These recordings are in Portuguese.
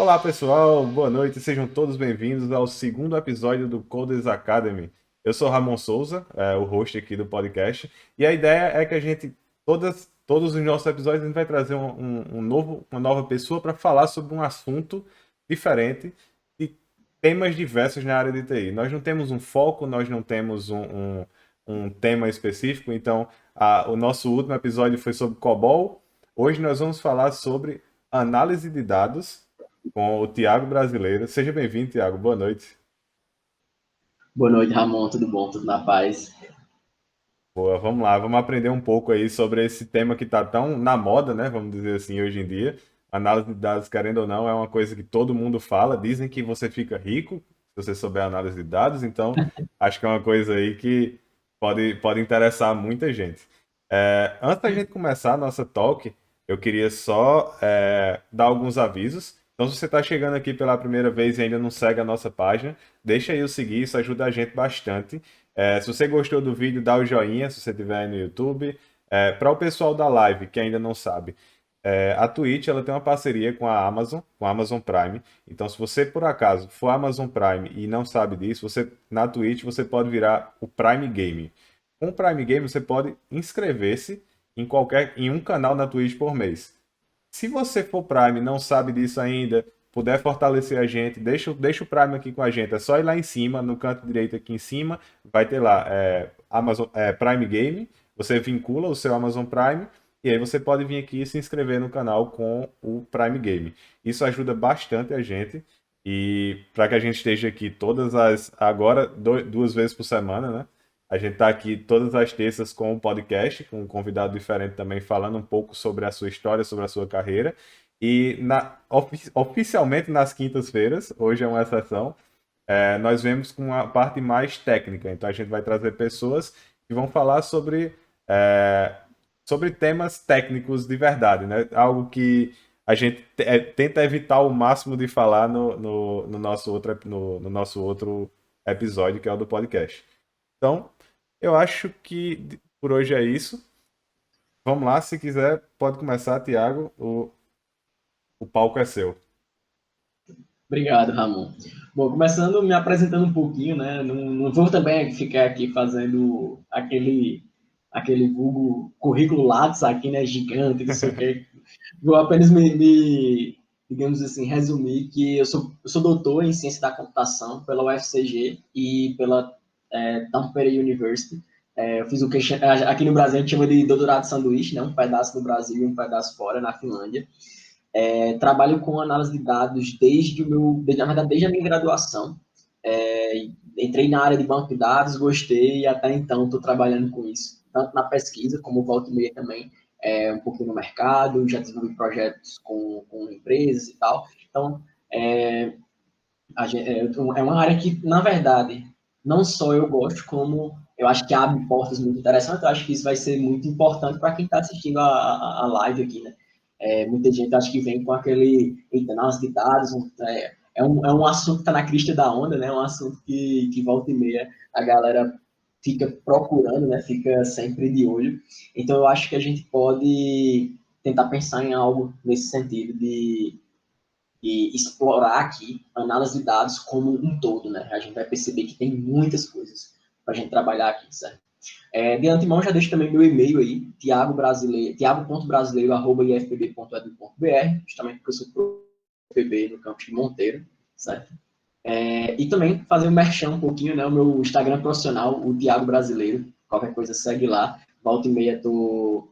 Olá pessoal, boa noite, sejam todos bem-vindos ao segundo episódio do Coders Academy. Eu sou Ramon Souza, o host aqui do podcast, e a ideia é que todos os nossos episódios a gente vai trazer uma nova pessoa para falar sobre um assunto diferente e temas diversos na área de TI. Nós não temos um foco, nós não temos um tema específico, então o nosso último episódio foi sobre COBOL. Hoje nós vamos falar sobre análise de dados com o Tiago Brasileiro. Seja bem-vindo, Tiago. Boa noite. Boa noite, Ramon. Tudo bom? Tudo na paz? Boa, vamos lá. Vamos aprender um pouco aí sobre esse tema que está tão na moda, né? Vamos dizer assim, hoje em dia. Análise de dados, querendo ou não, é uma coisa que todo mundo fala. Dizem que você fica rico se você souber análise de dados, então acho que é uma coisa aí que pode interessar muita gente. Antes da gente começar a nossa talk, eu queria só dar alguns avisos. Então, se você está chegando aqui pela primeira vez e ainda não segue a nossa página, deixa aí o seguir, isso ajuda a gente bastante. Se você gostou do vídeo, dá o joinha se você estiver aí no YouTube. Para o pessoal da live que ainda não sabe, a Twitch ela tem uma parceria com a Amazon Prime. Então, se você por acaso for Amazon Prime e não sabe disso, na Twitch você pode virar o Prime Game. Com o Prime Game você pode inscrever-se em um canal na Twitch por mês. Se você for Prime e não sabe disso ainda, puder fortalecer a gente, deixa o Prime aqui com a gente. É só ir lá em cima, no canto direito aqui em cima, vai ter lá Prime Game. Você vincula o seu Amazon Prime e aí você pode vir aqui e se inscrever no canal com o Prime Game. Isso ajuda bastante a gente e para que a gente esteja aqui agora duas vezes por semana, né? A gente está aqui todas as terças com um podcast, com um convidado diferente também, falando um pouco sobre a sua história, sobre a sua carreira. E oficialmente nas quintas-feiras, hoje é uma exceção, nós vemos com a parte mais técnica. Então a gente vai trazer pessoas que vão falar é, sobre temas técnicos de verdade, né? Algo que a gente tenta evitar o máximo de falar no nosso outro episódio, que é o do podcast. Então, eu acho que por hoje é isso. Vamos lá, se quiser, pode começar, Tiago. O palco é seu. Obrigado, Ramon. Bom, começando me apresentando um pouquinho, né? Não vou também ficar aqui fazendo aquele vulgo currículo Lattes aqui, né? Gigante, não sei o quê. Vou apenas digamos assim, resumir que eu sou doutor em ciência da computação pela UFCG e pela Tampere University. Eu fiz aqui no Brasil a gente chama de doutorado de sanduíche, né? Um pedaço no Brasil e um pedaço fora, na Finlândia. Trabalho com análise de dados na verdade, desde a minha graduação. Entrei na área de banco de dados, gostei e até então estou trabalhando com isso, tanto na pesquisa como volta e meia também, um pouquinho no mercado, já desenvolvi projetos com empresas e tal. Então, é uma área que, na verdade, não só eu gosto, como eu acho que abre portas muito interessantes. Eu acho que isso vai ser muito importante para quem está assistindo a live aqui, né? Muita gente acho que vem com aquele análise de dados, é um assunto que está na crista da onda, né? É um assunto que volta e meia a galera fica procurando, né? Fica sempre de olho. Então eu acho que a gente pode tentar pensar em algo nesse sentido de explorar aqui a análise de dados como um todo, né? A gente vai perceber que tem muitas coisas para a gente trabalhar aqui, certo? De antemão, já deixo também meu e-mail aí, tiago.brasileiro@ifpb.edu.br, justamente porque eu sou PB no campus de Monteiro, certo? E também fazer um merchan um pouquinho, né? O meu Instagram profissional, o Tiago Brasileiro, qualquer coisa segue lá, volta e meia tô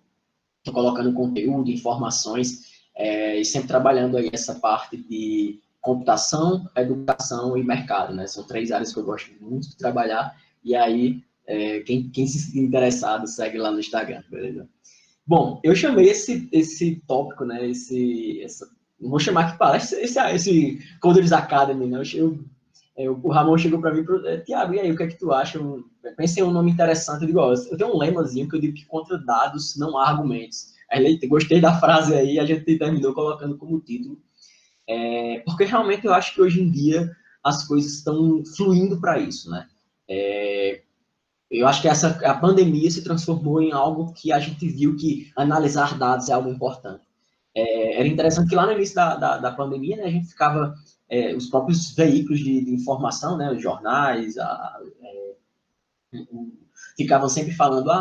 colocando conteúdo, informações, e sempre trabalhando aí essa parte de computação, educação e mercado, né? São três áreas que eu gosto muito de trabalhar, e aí, quem se sentir interessado, segue lá no Instagram, beleza? Bom, eu chamei esse tópico, né? Não vou chamar que parece esse Coders Academy, né? O Ramon chegou para mim e falou, Tiago, e aí, o que é que tu acha? Pensei em um nome interessante, eu digo, ó, eu tenho um lemazinho que eu digo que contra dados não há argumentos. Aí, gostei da frase aí, a gente terminou colocando como título, porque realmente eu acho que hoje em dia as coisas estão fluindo para isso, né? Eu acho que a pandemia se transformou em algo que a gente viu que analisar dados é algo importante. Era interessante que lá no início da pandemia, né, a gente ficava, os próprios veículos de informação, né, os jornais, ficavam sempre falando,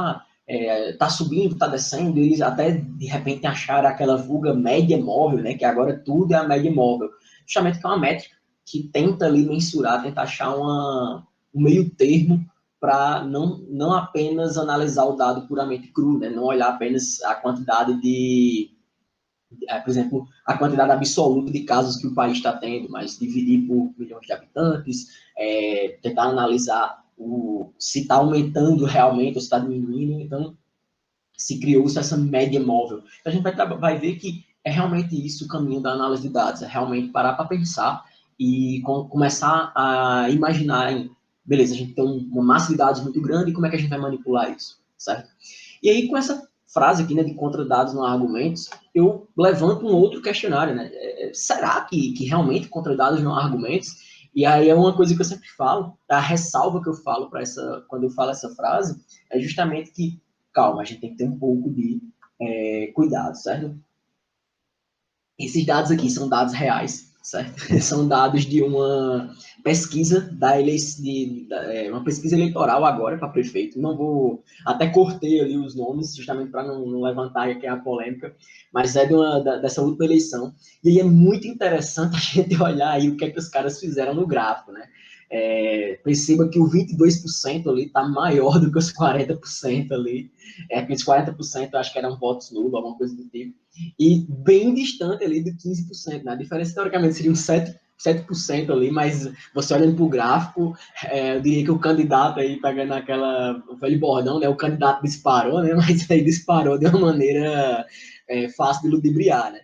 tá subindo, tá descendo, e eles até de repente acharam aquela vulga média móvel, né, que agora tudo é a média móvel, justamente que é uma métrica que tenta ali mensurar, tenta achar um meio termo para não apenas analisar o dado puramente cru, né, não olhar apenas a quantidade por exemplo, a quantidade absoluta de casos que o país está tendo, mas dividir por milhões de habitantes, tentar analisar se está aumentando realmente ou se está diminuindo. Então, se criou-se essa média móvel. Então, a gente vai ver que é realmente isso o caminho da análise de dados, é realmente parar para pensar e começar a imaginar beleza, a gente tem uma massa de dados muito grande, como é que a gente vai manipular isso, certo? E aí, com essa frase aqui, né, de contra dados não há argumentos, eu levanto um outro questionário, né? Será que realmente contra dados não há argumentos? E aí é uma coisa que eu sempre falo, a ressalva que eu falo para quando eu falo essa frase, é justamente que, calma, a gente tem que ter um pouco de cuidado, certo? Esses dados aqui são dados reais, certo? São dados de uma pesquisa uma pesquisa eleitoral agora para prefeito. Não vou, até cortei ali os nomes justamente para não levantar aqui a polêmica, mas é dessa última eleição. E aí é muito interessante a gente olhar aí o que é que os caras fizeram no gráfico, né? Perceba que o 22% ali está maior do que os 40% ali. Aqueles 40% eu acho que eram votos nulos, alguma coisa do tipo, e bem distante ali do 15%, né? A diferença, teoricamente, seria uns 7% ali, mas você olhando para o gráfico, eu diria que o candidato aí, pegando o velho bordão, né? O candidato disparou, né? Mas aí disparou de uma maneira fácil de ludibriar, né?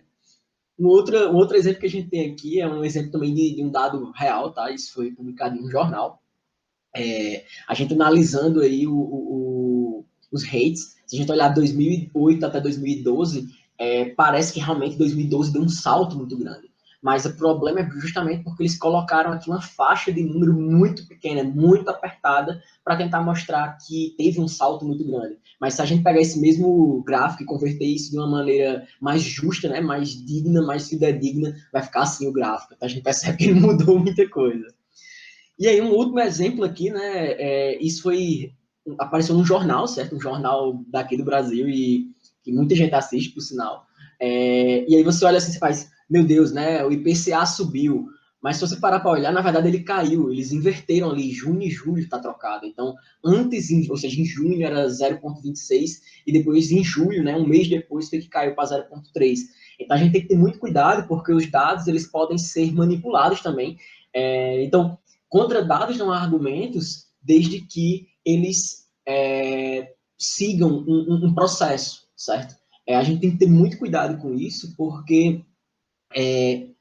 Um outro exemplo que a gente tem aqui é um exemplo também de um dado real, tá? Isso foi publicado em um jornal. A gente analisando aí os rates, se a gente olhar 2008 até 2012, parece que realmente 2012 deu um salto muito grande. Mas o problema é justamente porque eles colocaram aqui uma faixa de número muito pequena, muito apertada, para tentar mostrar que teve um salto muito grande. Mas se a gente pegar esse mesmo gráfico e converter isso de uma maneira mais justa, né, mais digna, mais fidedigna, vai ficar assim o gráfico. Então a gente percebe que ele mudou muita coisa. E aí, um último exemplo aqui, né? Isso apareceu num jornal, certo? Um jornal daqui do Brasil e que muita gente assiste, por sinal. E aí você olha assim, você faz, meu Deus, né? O IPCA subiu. Mas se você parar para olhar, na verdade ele caiu. Eles inverteram ali, junho e julho está trocado. Então, ou seja, em junho era 0,26 e depois em julho, né? Um mês depois foi que caiu para 0,3. Então a gente tem que ter muito cuidado porque os dados eles podem ser manipulados também. Então, contra dados não há argumentos, desde que eles sigam um processo, certo? A gente tem que ter muito cuidado com isso, porque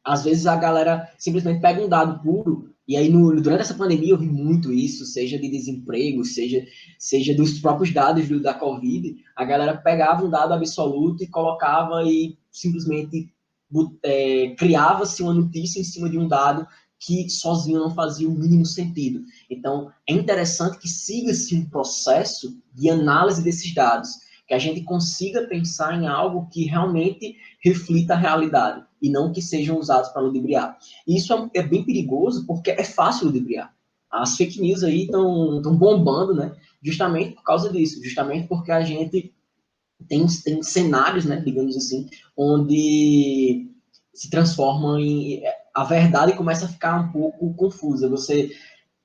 às vezes a galera simplesmente pega um dado puro, e aí durante essa pandemia eu vi muito isso, seja de desemprego, seja dos próprios dados da Covid, a galera pegava um dado absoluto e colocava e simplesmente criava-se uma notícia em cima de um dado que sozinho não fazia o mínimo sentido. Então, é interessante que siga-se um processo de análise desses dados, que a gente consiga pensar em algo que realmente reflita a realidade e não que sejam usados para ludibriar. E isso é bem perigoso porque é fácil ludibriar. As fake news aí estão bombando, né? Justamente por causa disso, justamente porque a gente tem cenários, né, digamos assim, onde se transformam em a verdade começa a ficar um pouco confusa.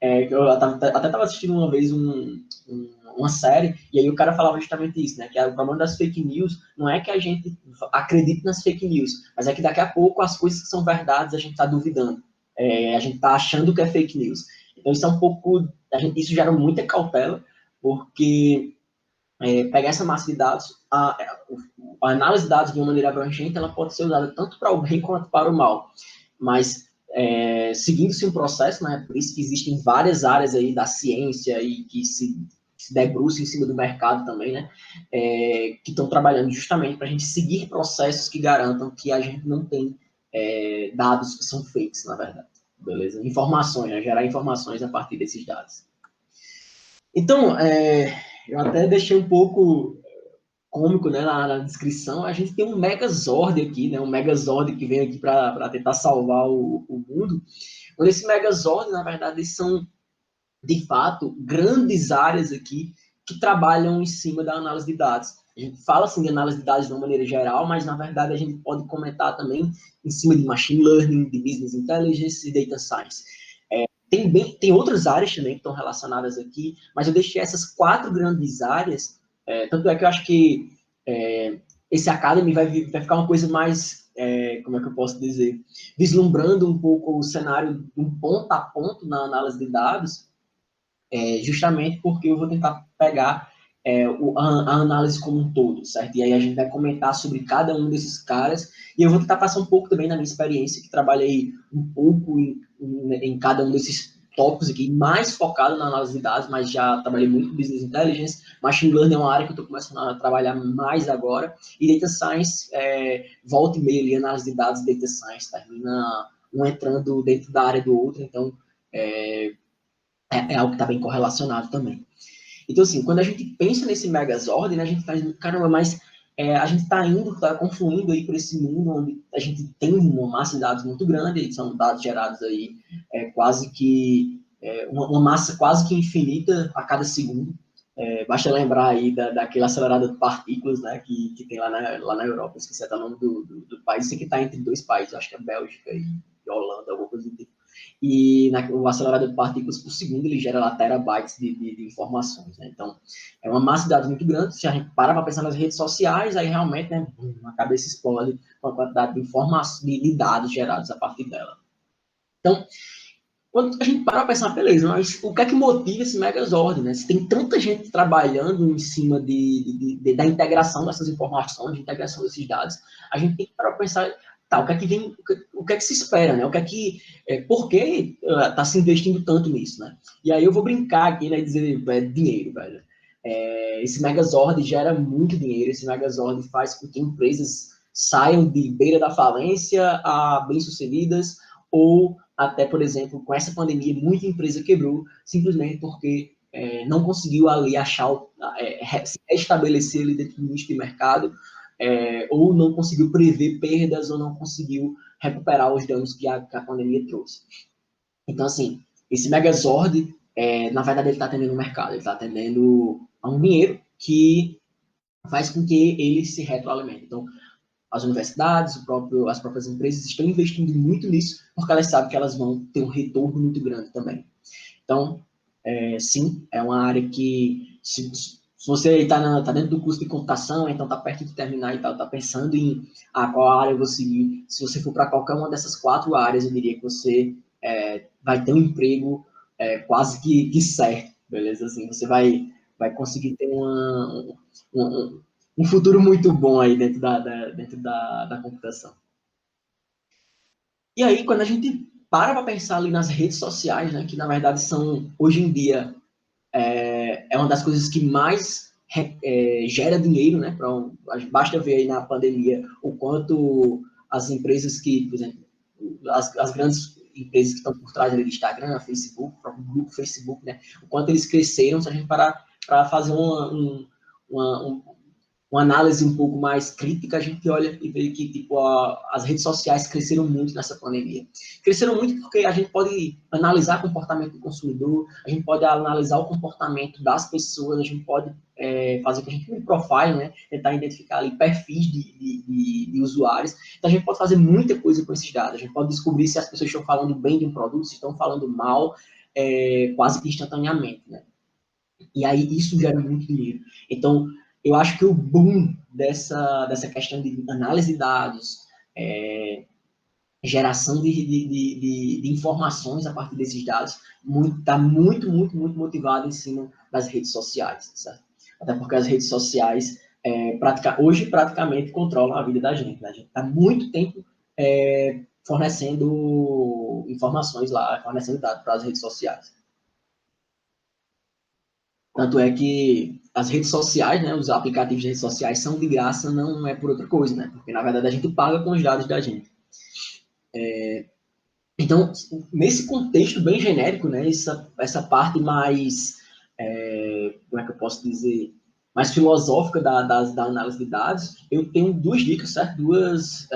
Eu até estava assistindo uma vez uma série, e aí o cara falava justamente isso, né? Que o problema das fake news não é que a gente acredite nas fake news, mas é que daqui a pouco as coisas que são verdades a gente está duvidando. A gente está achando que é fake news. Então isso é um pouco. Isso gera muita cautela, porque pegar essa massa de dados, a análise de dados de uma maneira abrangente, ela pode ser usada tanto para o bem quanto para o mal. Mas seguindo-se um processo, né? Por isso que existem várias áreas aí da ciência e que se debruçam em cima do mercado também, né? Que estão trabalhando justamente para a gente seguir processos que garantam que a gente não tem dados que são fakes, na verdade. Beleza? Informações, né? Gerar informações a partir desses dados. Então, eu até deixei um pouco cômico, né, na descrição, a gente tem um Megazord aqui, né, um Megazord que vem aqui para tentar salvar o mundo. Onde esse Megazord, na verdade, são, de fato, grandes áreas aqui que trabalham em cima da análise de dados. A gente fala assim de análise de dados de uma maneira geral, mas na verdade a gente pode comentar também em cima de machine learning, de business intelligence e data science. Tem outras áreas também que estão relacionadas aqui, mas eu deixei essas 4 grandes áreas, tanto é que eu acho que esse Academy vai ficar uma coisa mais, como é que eu posso dizer, vislumbrando um pouco o cenário de um ponto a ponto na análise de dados, justamente porque eu vou tentar pegar a análise como um todo, certo? E aí a gente vai comentar sobre cada um desses caras, e eu vou tentar passar um pouco também na minha experiência, que trabalhei um pouco em cada um desses tópicos aqui, mais focado na análise de dados, mas já trabalhei muito com Business Intelligence, Machine Learning é uma área que eu estou começando a trabalhar mais agora, e Data Science, volta e meia ali, análise de dados e Data Science, termina um entrando dentro da área do outro, então é algo que está bem correlacionado também. Então, assim, quando a gente pensa nesse Megazord, né, a gente faz, caramba, mas a gente está indo, está confluindo aí por esse mundo onde a gente tem uma massa de dados muito grande, são dados gerados aí quase que, uma massa quase que infinita a cada segundo. Basta lembrar aí daquele acelerador de partículas, né, que tem lá na Europa, esqueci até o nome do país, esse que está entre 2 países, acho que é Bélgica e Holanda, alguma coisa do tipo. E o acelerador de partículas por segundo, ele gera lá terabytes de informações, né? Então, é uma massa de dados muito grande. Se a gente para pensar nas redes sociais, aí realmente, né, a cabeça explode com a quantidade de informações, de dados gerados a partir dela. Então, quando a gente para pensar, beleza, mas o que é que motiva esse Megazord, né? Se tem tanta gente trabalhando em cima da integração dessas informações, de integração desses dados, a gente tem que parar para pensar, tá, o que é que vem, o que é que se espera, né? O que é que, por que está se investindo tanto nisso, né? E aí eu vou brincar aqui, né, e dizer, dinheiro, velho. Esse Megazord gera muito dinheiro, esse Megazord faz com que empresas saiam de beira da falência a bem-sucedidas, ou até, por exemplo, com essa pandemia, muita empresa quebrou simplesmente porque não conseguiu ali achar, se estabelecer ali dentro do nicho de mercado, ou não conseguiu prever perdas, ou não conseguiu recuperar os danos que a pandemia trouxe. Então, assim, esse Megazord, na verdade, ele está atendendo o mercado, ele está atendendo a um dinheiro que faz com que ele se retroalimente. Então, as universidades, as próprias empresas estão investindo muito nisso, porque elas sabem que elas vão ter um retorno muito grande também. Então, sim, é uma área que, se você está dentro do curso de computação, então está perto de terminar e tal, está pensando em qual área eu vou seguir, se você for para qualquer uma dessas 4 áreas, eu diria que você vai ter um emprego quase que certo, beleza? Assim, você vai conseguir ter um futuro muito bom aí dentro da computação. E aí, quando a gente para pensar ali nas redes sociais, né, que na verdade são, hoje em dia, uma das coisas que mais gera dinheiro, né? Basta ver aí na pandemia o quanto as empresas que, por exemplo, as grandes empresas que estão por trás ali do Instagram, Facebook, o próprio grupo Facebook, né? O quanto eles cresceram, se a gente parar para fazer uma análise um pouco mais crítica, a gente olha e vê que tipo, as redes sociais cresceram muito nessa pandemia. Cresceram muito porque a gente pode analisar o comportamento do consumidor, a gente pode analisar o comportamento das pessoas, a gente pode fazer o que a gente chama de profile, né? Tentar identificar ali perfis de usuários. Então, a gente pode fazer muita coisa com esses dados. A gente pode descobrir se as pessoas estão falando bem de um produto, se estão falando mal, quase que instantaneamente, né? E aí isso gera muito dinheiro. Então, eu acho que o boom dessa questão de análise de dados, geração de informações a partir desses dados, está muito, muito, muito motivado em cima das redes sociais, certo? Até porque as redes sociais hoje praticamente controlam a vida da gente. Né? A gente está muito tempo fornecendo informações lá, fornecendo dados para as redes sociais. Tanto é que as redes sociais, né, os aplicativos de redes sociais são de graça, não é por outra coisa, né? Porque, na verdade, a gente paga com os dados da gente. Então, nesse contexto bem genérico, né, essa parte mais, como é que eu posso dizer? mais filosófica da análise de dados, eu tenho duas dicas, certo? Duas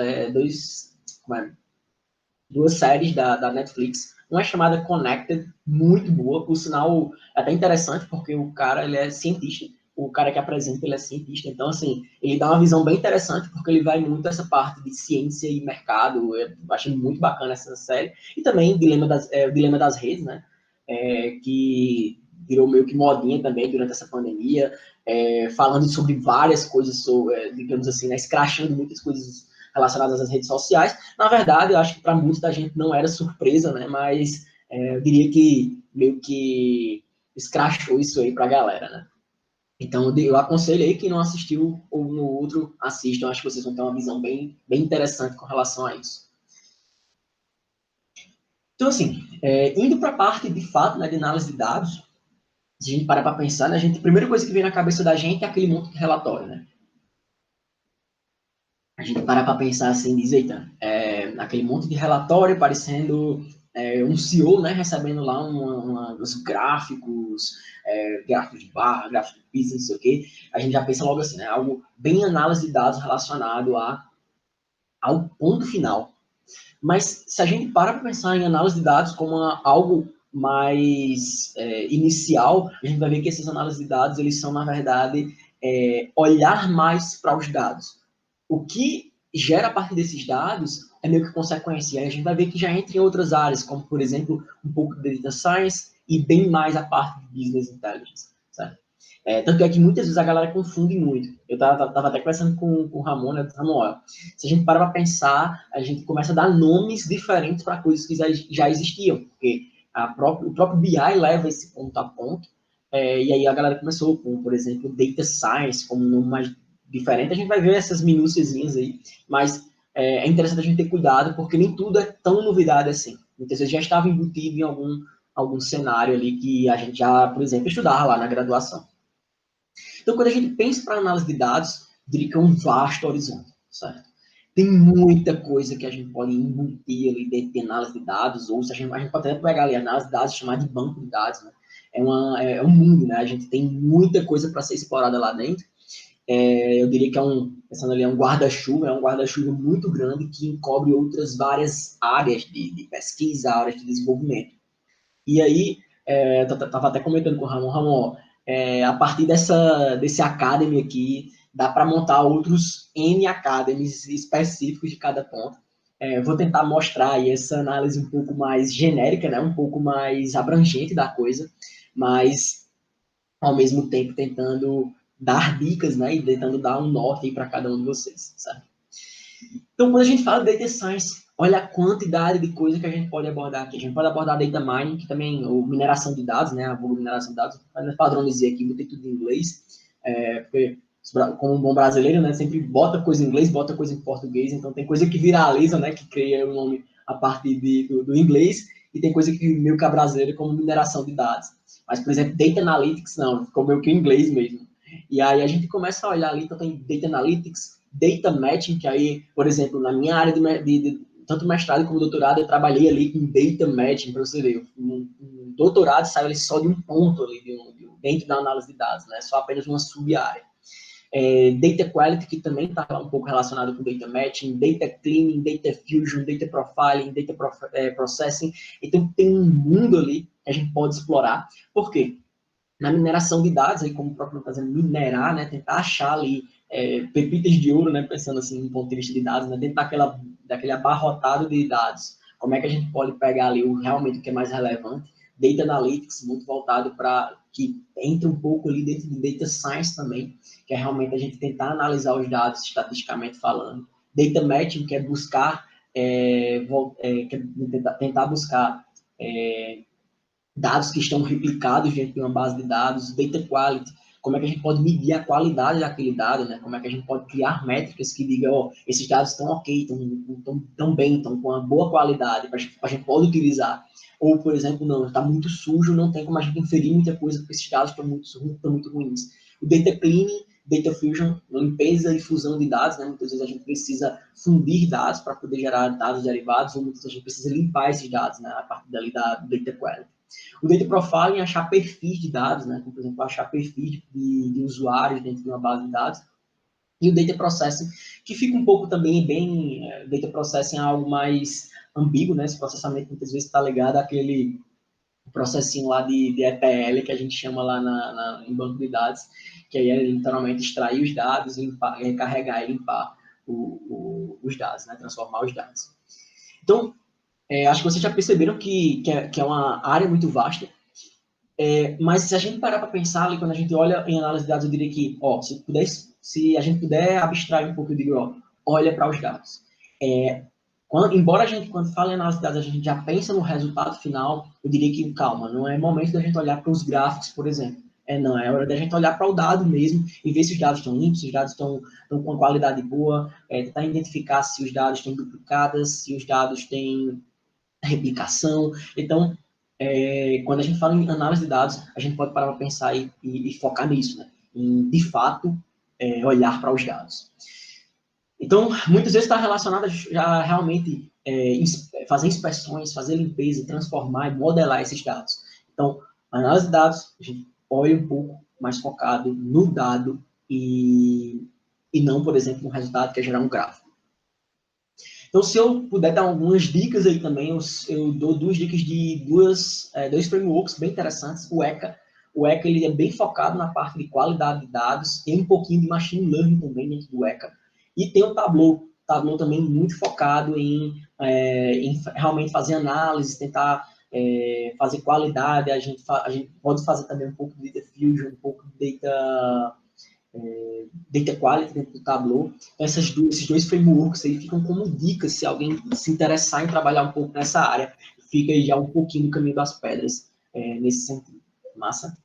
séries da Netflix. Uma é chamada Connected, muito boa, por sinal, é até interessante, porque o cara, ele é cientista, o cara que apresenta, ele é cientista, então, assim, ele dá uma visão bem interessante, porque ele vai muito essa parte de ciência e mercado, eu achei muito bacana essa série, e também o Dilema das Redes, né, que virou meio que modinha também durante essa pandemia, falando sobre várias coisas, digamos assim, né, escrachando muitas coisas relacionadas às redes sociais. Na verdade, eu acho que para muita da gente não era surpresa, né? Mas eu diria que meio que escrachou isso aí para a galera, né? Então, eu aconselho aí que não assistiu ou um ou outro, assistam. Acho que vocês vão ter uma visão bem interessante com relação a isso. Então, assim, indo para a parte, de fato, né, de análise de dados, se a gente parar para pensar, né, a primeira coisa que vem na cabeça da gente é aquele monte de relatório, né? A gente para pensar assim, diz, eita, aquele monte de relatório parecendo um CEO, né, recebendo lá os gráficos, gráficos de barra, gráfico de pizza, não sei o quê, a gente já pensa logo assim, né, algo bem análise de dados relacionado ao ponto final. Mas se a gente para pensar em análise de dados como algo mais inicial, a gente vai ver que essas análises de dados, eles são, na verdade, olhar mais para os dados. O que gera a partir desses dados é meio que consequência. E aí a gente vai ver que já entra em outras áreas, como, por exemplo, um pouco de data science e bem mais a parte de business intelligence, certo? Tanto é que muitas vezes a galera confunde muito. Eu estava até conversando com o Ramon, né? Ramon, se a gente para pensar, a gente começa a dar nomes diferentes para coisas que já existiam, porque o próprio BI leva esse ponto a ponto, e aí a galera começou com, por exemplo, Data Science, como um nome mais diferente. A gente vai ver essas minúciazinhas aí, mas é interessante a gente ter cuidado, porque nem tudo é tão novidade assim. Muitas vezes já estava embutido em algum cenário ali que a gente já, por exemplo, estudava lá na graduação. Então, quando a gente pensa para análise de dados, diria que é um vasto horizonte, certo? Tem muita coisa que a gente pode embutir ali dentro de análise de dados, ou se a gente pode até pegar ali a análise de dados e chamar de banco de dados, né? É um mundo, né? A gente tem muita coisa para ser explorada lá dentro. Eu diria que pensando ali, é um guarda-chuva muito grande que encobre outras várias áreas de pesquisa, áreas de desenvolvimento. E aí, eu estava até comentando com o Ramon, a partir desse Academy aqui, dá para montar outros N Academies específicos de cada ponto. Vou tentar mostrar aí essa análise um pouco mais genérica, né, um pouco mais abrangente da coisa, mas ao mesmo tempo tentando dar dicas, né, e tentando dar um norte para cada um de vocês, certo? Então, quando a gente fala de Data Science, olha a quantidade de coisa que a gente pode abordar aqui. A gente pode abordar Data Mining, que também, ou mineração de dados, né, a mineração de dados, eu padronizei aqui, botei tudo em inglês, porque como um bom brasileiro, né, sempre bota coisa em inglês, bota coisa em português, então tem coisa que viraliza, né, que cria o nome a partir do inglês, e tem coisa que meio que é brasileira, como mineração de dados. Mas, por exemplo, Data Analytics, não, ficou meio que em inglês mesmo. E aí a gente começa a olhar ali, então tem Data Analytics, Data Matching, que aí, por exemplo, na minha área de tanto mestrado como doutorado, eu trabalhei ali com Data Matching, para você ver, um doutorado saiu ali só de um ponto ali, dentro da análise de dados, né? Só apenas uma sub-área. Data Quality, que também está um pouco relacionado com Data Matching, Data Cleaning, Data Fusion, Data Profiling, Data Processing. Então, tem um mundo ali que a gente pode explorar. Por quê? Na mineração de dados, aí como o próprio está dizendo, minerar, né, tentar achar ali pepitas de ouro, né, pensando assim, do ponto de vista de dados, né, dentro daquele abarrotado de dados. Como é que a gente pode pegar ali realmente o que é mais relevante? Data Analytics, muito voltado para que entra um pouco ali dentro de Data Science também, que é realmente a gente tentar analisar os dados estatisticamente falando. Data Matching, que é buscar, tentar buscar dados que estão replicados dentro de uma base de dados, data quality, como é que a gente pode medir a qualidade daquele dado, né? Como é que a gente pode criar métricas que digam, ó, esses dados estão ok, estão bem, estão com uma boa qualidade, para a gente pode utilizar. Ou, por exemplo, não, está muito sujo, não tem como a gente inferir muita coisa, porque esses dados estão muito ruins. O data cleaning, data fusion, limpeza e fusão de dados, né? Muitas vezes a gente precisa fundir dados para poder gerar dados derivados, ou muitas vezes a gente precisa limpar esses dados, né? A partir dali da data quality. O Data Profiling é achar perfis de dados, né? Como, por exemplo, achar perfis de usuários dentro de uma base de dados. E o Data Processing, que fica um pouco também bem... Data Processing é algo mais ambíguo, né? Esse processamento muitas vezes está ligado àquele processinho lá de ETL, que a gente chama lá em banco de dados, que aí é literalmente extrair os dados, limpar, recarregar e limpar os dados, né? Transformar os dados. Então, acho que vocês já perceberam que é uma área muito vasta, mas se a gente parar para pensar ali, quando a gente olha em análise de dados, eu diria que, se a gente puder abstrair um pouco, eu digo, olha para os dados. Embora a gente, quando fala em análise de dados, a gente já pensa no resultado final, eu diria que, calma, não é momento da gente olhar para os gráficos, por exemplo. Não, é hora da gente olhar para o dado mesmo e ver se os dados estão limpos, se os dados estão com uma qualidade boa, tentar identificar se os dados têm duplicadas, se os dados têm replicação. Então, quando a gente fala em análise de dados, a gente pode parar para pensar e focar nisso, né? Em, de fato, olhar para os dados. Então, muitas vezes está relacionado a realmente fazer inspeções, fazer limpeza, transformar e modelar esses dados. Então, análise de dados, a gente olha um pouco mais focado no dado e não, por exemplo, no resultado que é gerar um gráfico. Então, se eu puder dar algumas dicas aí também, eu dou duas dicas de dois frameworks bem interessantes. O ECA ele é bem focado na parte de qualidade de dados, tem um pouquinho de machine learning também dentro do ECA. E tem o Tableau também muito focado em realmente fazer análise, tentar fazer qualidade. A gente pode fazer também um pouco de Data Fusion, um pouco de Data Quality dentro do Tableau. Então, esses dois frameworks aí ficam como dicas, se alguém se interessar em trabalhar um pouco nessa área, fica aí já um pouquinho no caminho das pedras nesse sentido. Massa?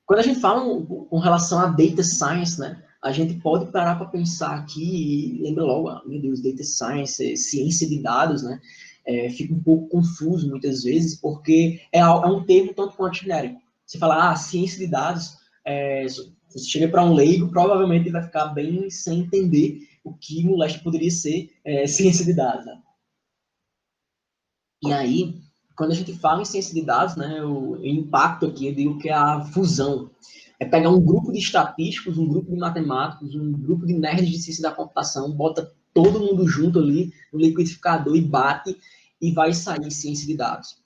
Quando a gente fala com relação a Data Science, né, a gente pode parar para pensar aqui e lembra logo, meu Deus, Data Science, ciência de dados, né, fica um pouco confuso muitas vezes, porque é um termo tanto quanto genérico. Você fala, ciência de dados, se você chega para um leigo, provavelmente ele vai ficar bem sem entender o que moleste poderia ser ciência de dados. Né? E aí, quando a gente fala em ciência de dados, né, o impacto aqui, eu digo que é a fusão. É pegar um grupo de estatísticos, um grupo de matemáticos, um grupo de nerds de ciência da computação, bota todo mundo junto ali no liquidificador e bate, e vai sair ciência de dados.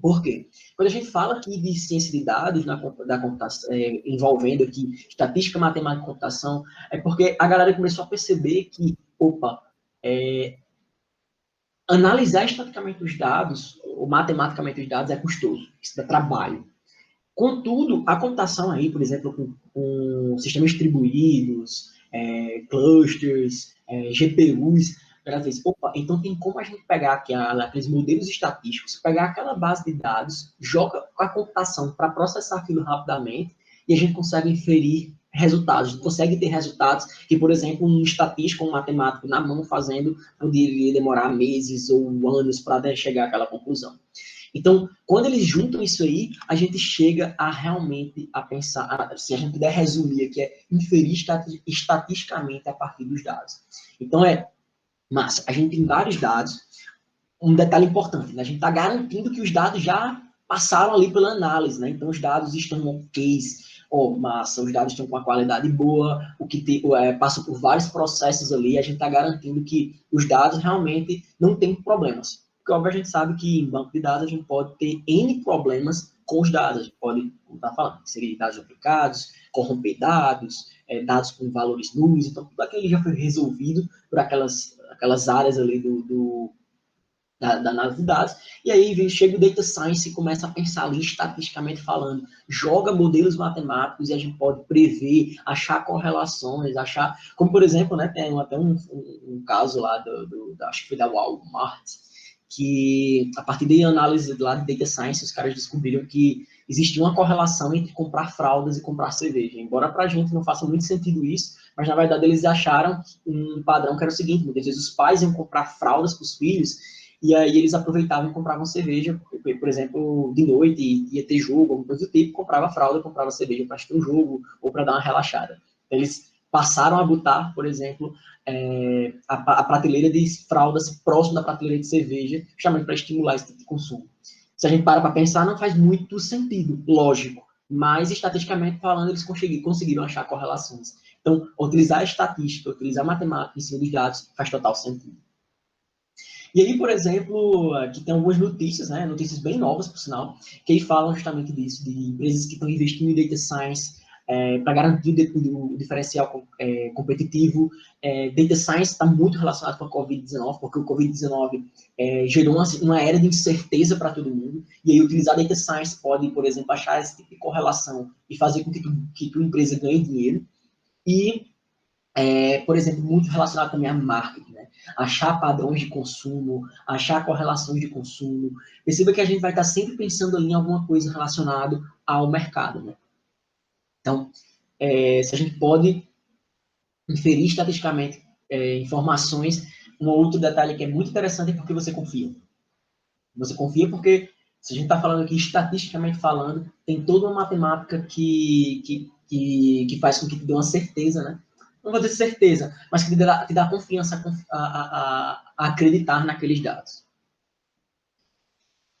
Por quê? Quando a gente fala aqui de ciência de dados da computação, envolvendo aqui estatística, matemática e computação, é porque a galera começou a perceber que, analisar estaticamente os dados, ou matematicamente os dados, é custoso, isso dá trabalho. Contudo, a computação aí, por exemplo, com sistemas distribuídos, clusters, GPUs, ela fez, então tem como a gente pegar aqueles modelos estatísticos, pegar aquela base de dados, joga com a computação para processar aquilo rapidamente, e a gente consegue inferir resultados, a gente consegue ter resultados que, por exemplo, um estatístico, um matemático na mão fazendo, poderia demorar meses ou anos para chegar àquela conclusão. Então, quando eles juntam isso aí, a gente chega a realmente a pensar, se a gente puder resumir aqui, é inferir estatisticamente a partir dos dados. Então, mas a gente tem vários dados, um detalhe importante, né? A gente está garantindo que os dados já passaram ali pela análise, né? Então, os dados estão ok, massa, os dados estão com uma qualidade boa, passa por vários processos ali, a gente está garantindo que os dados realmente não têm problemas. Porque, óbvio, a gente sabe que em banco de dados a gente pode ter N problemas com os dados. A gente pode, como está falando, inserir dados duplicados, corromper dados, dados com valores nulos. Então, tudo aquilo já foi resolvido por aquelas áreas ali da análise de dados. E aí chega o Data Science e começa a pensar ali, estatisticamente falando. Joga modelos matemáticos e a gente pode prever, achar correlações, como, por exemplo, né, tem até um caso lá, acho que foi da Walmart, que a partir da análise lá de Data Science, os caras descobriram que existia uma correlação entre comprar fraldas e comprar cerveja. Embora para a gente não faça muito sentido isso, mas na verdade eles acharam um padrão que era o seguinte, muitas vezes os pais iam comprar fraldas para os filhos, e aí eles aproveitavam e compravam cerveja, por exemplo, de noite, ia ter jogo, alguma coisa do tipo, comprava fralda, comprava cerveja para assistir um jogo, ou para dar uma relaxada. Então, eles passaram a botar, por exemplo, a prateleira de fraldas próximo da prateleira de cerveja, justamente para estimular esse tipo de consumo. Se a gente para pensar, não faz muito sentido, lógico, mas estatisticamente falando, eles conseguiram achar correlações. Então, utilizar a estatística, utilizar a matemática em cima dos dados faz total sentido. E aí, por exemplo, aqui tem algumas notícias, né, notícias bem novas, por sinal, que aí falam justamente disso, de empresas que estão investindo em data science para garantir o diferencial competitivo. Data science está muito relacionado com a Covid-19, porque o Covid-19 gerou uma era de incerteza para todo mundo, e aí utilizar data science pode, por exemplo, achar esse tipo de correlação e fazer com que tua empresa ganhe dinheiro. E por exemplo, muito relacionado também a marketing, né? Achar padrões de consumo, achar correlações de consumo. Perceba que a gente vai estar sempre pensando ali em alguma coisa relacionada ao mercado, né? Então, se a gente pode inferir estatisticamente informações, um outro detalhe que é muito interessante é porque você confia. Você confia porque, se a gente está falando aqui estatisticamente falando, tem toda uma matemática que faz com que te dê uma certeza, né? Não vou dizer certeza, mas que te dá confiança a acreditar naqueles dados.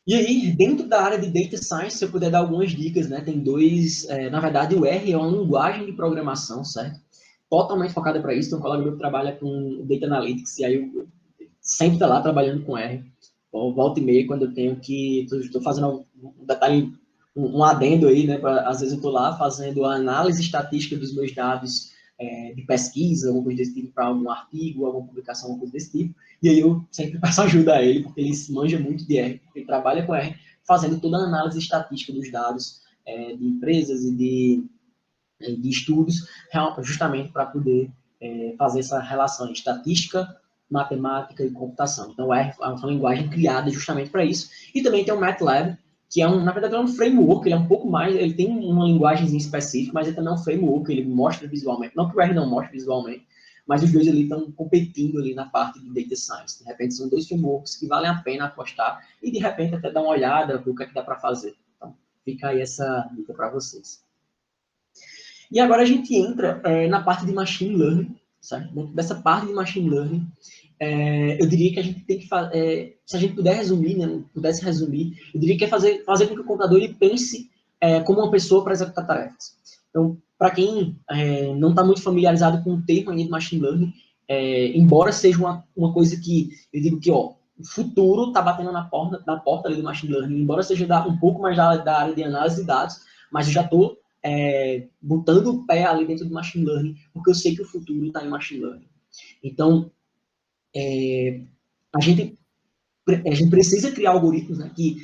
E aí, dentro da área de Data Science, se eu puder dar algumas dicas, né? Tem dois, na verdade, o R é uma linguagem de programação, certo? Totalmente focada para isso. Tem um colega meu que trabalha com Data Analytics, e aí eu sempre está lá trabalhando com R. Volta e meia, quando eu tenho que... Estou fazendo um detalhe, um adendo aí, né? Às vezes eu estou lá fazendo a análise estatística dos meus dados de pesquisa, alguma coisa desse tipo, para algum artigo, alguma publicação, alguma coisa desse tipo. E aí eu sempre peço ajuda a ele, porque ele manja muito de R, ele trabalha com R, fazendo toda a análise estatística dos dados de empresas e de estudos, justamente para poder fazer essa relação estatística, matemática e computação. Então, o R é uma linguagem criada justamente para isso. E também tem o MATLAB, que na verdade, é um framework, ele é um pouco mais, ele tem uma linguagem específica, mas ele também é um framework, ele mostra visualmente, não que o R não mostre visualmente, mas os dois ali estão competindo ali na parte de Data Science. De repente, são dois frameworks que valem a pena apostar e, de repente, até dar uma olhada, ver o que é que dá para fazer. Então, fica aí essa dica para vocês. E agora a gente entra na parte de Machine Learning, certo? Dentro dessa parte de Machine Learning, eu diria que a gente tem que fazer, se a gente puder resumir, né, pudesse resumir, eu diria que é fazer com que o computador ele pense como uma pessoa para executar tarefas. Então, para quem não está muito familiarizado com o termo ainda de Machine Learning, embora seja uma coisa que, eu digo que, ó, o futuro está batendo na porta ali do Machine Learning, embora seja um pouco mais da área de análise de dados, mas eu já estou botando o pé ali dentro do Machine Learning, porque eu sei que o futuro está em Machine Learning. Então, a gente precisa criar algoritmos, né, que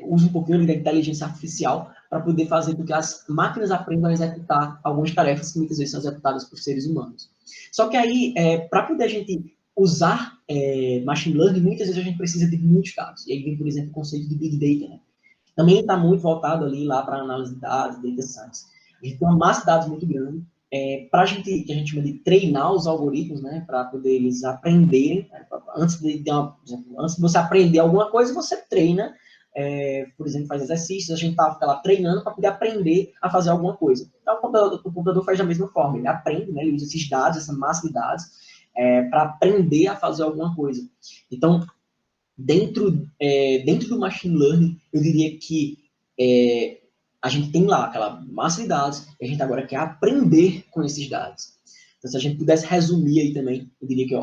usem um pouquinho da inteligência artificial para poder fazer com que as máquinas aprendam a executar algumas tarefas que muitas vezes são executadas por seres humanos. Só que aí, para poder a gente usar Machine Learning, muitas vezes a gente precisa de muitos dados. E aí vem, por exemplo, o conceito de Big Data, né? Também está muito voltado ali lá para análise de dados, data science. A gente tem uma massa de dados muito grande, para a gente, que a gente chama de treinar os algoritmos, né, para poder eles aprenderem, antes de você aprender alguma coisa, você treina, por exemplo, faz exercícios, a gente está lá treinando para poder aprender a fazer alguma coisa. Então, o computador faz da mesma forma, ele aprende, né, ele usa esses dados, essa massa de dados, para aprender a fazer alguma coisa. Então, dentro do Machine Learning, eu diria que a gente tem lá aquela massa de dados e a gente agora quer aprender com esses dados. Então, se a gente pudesse resumir aí também, eu diria que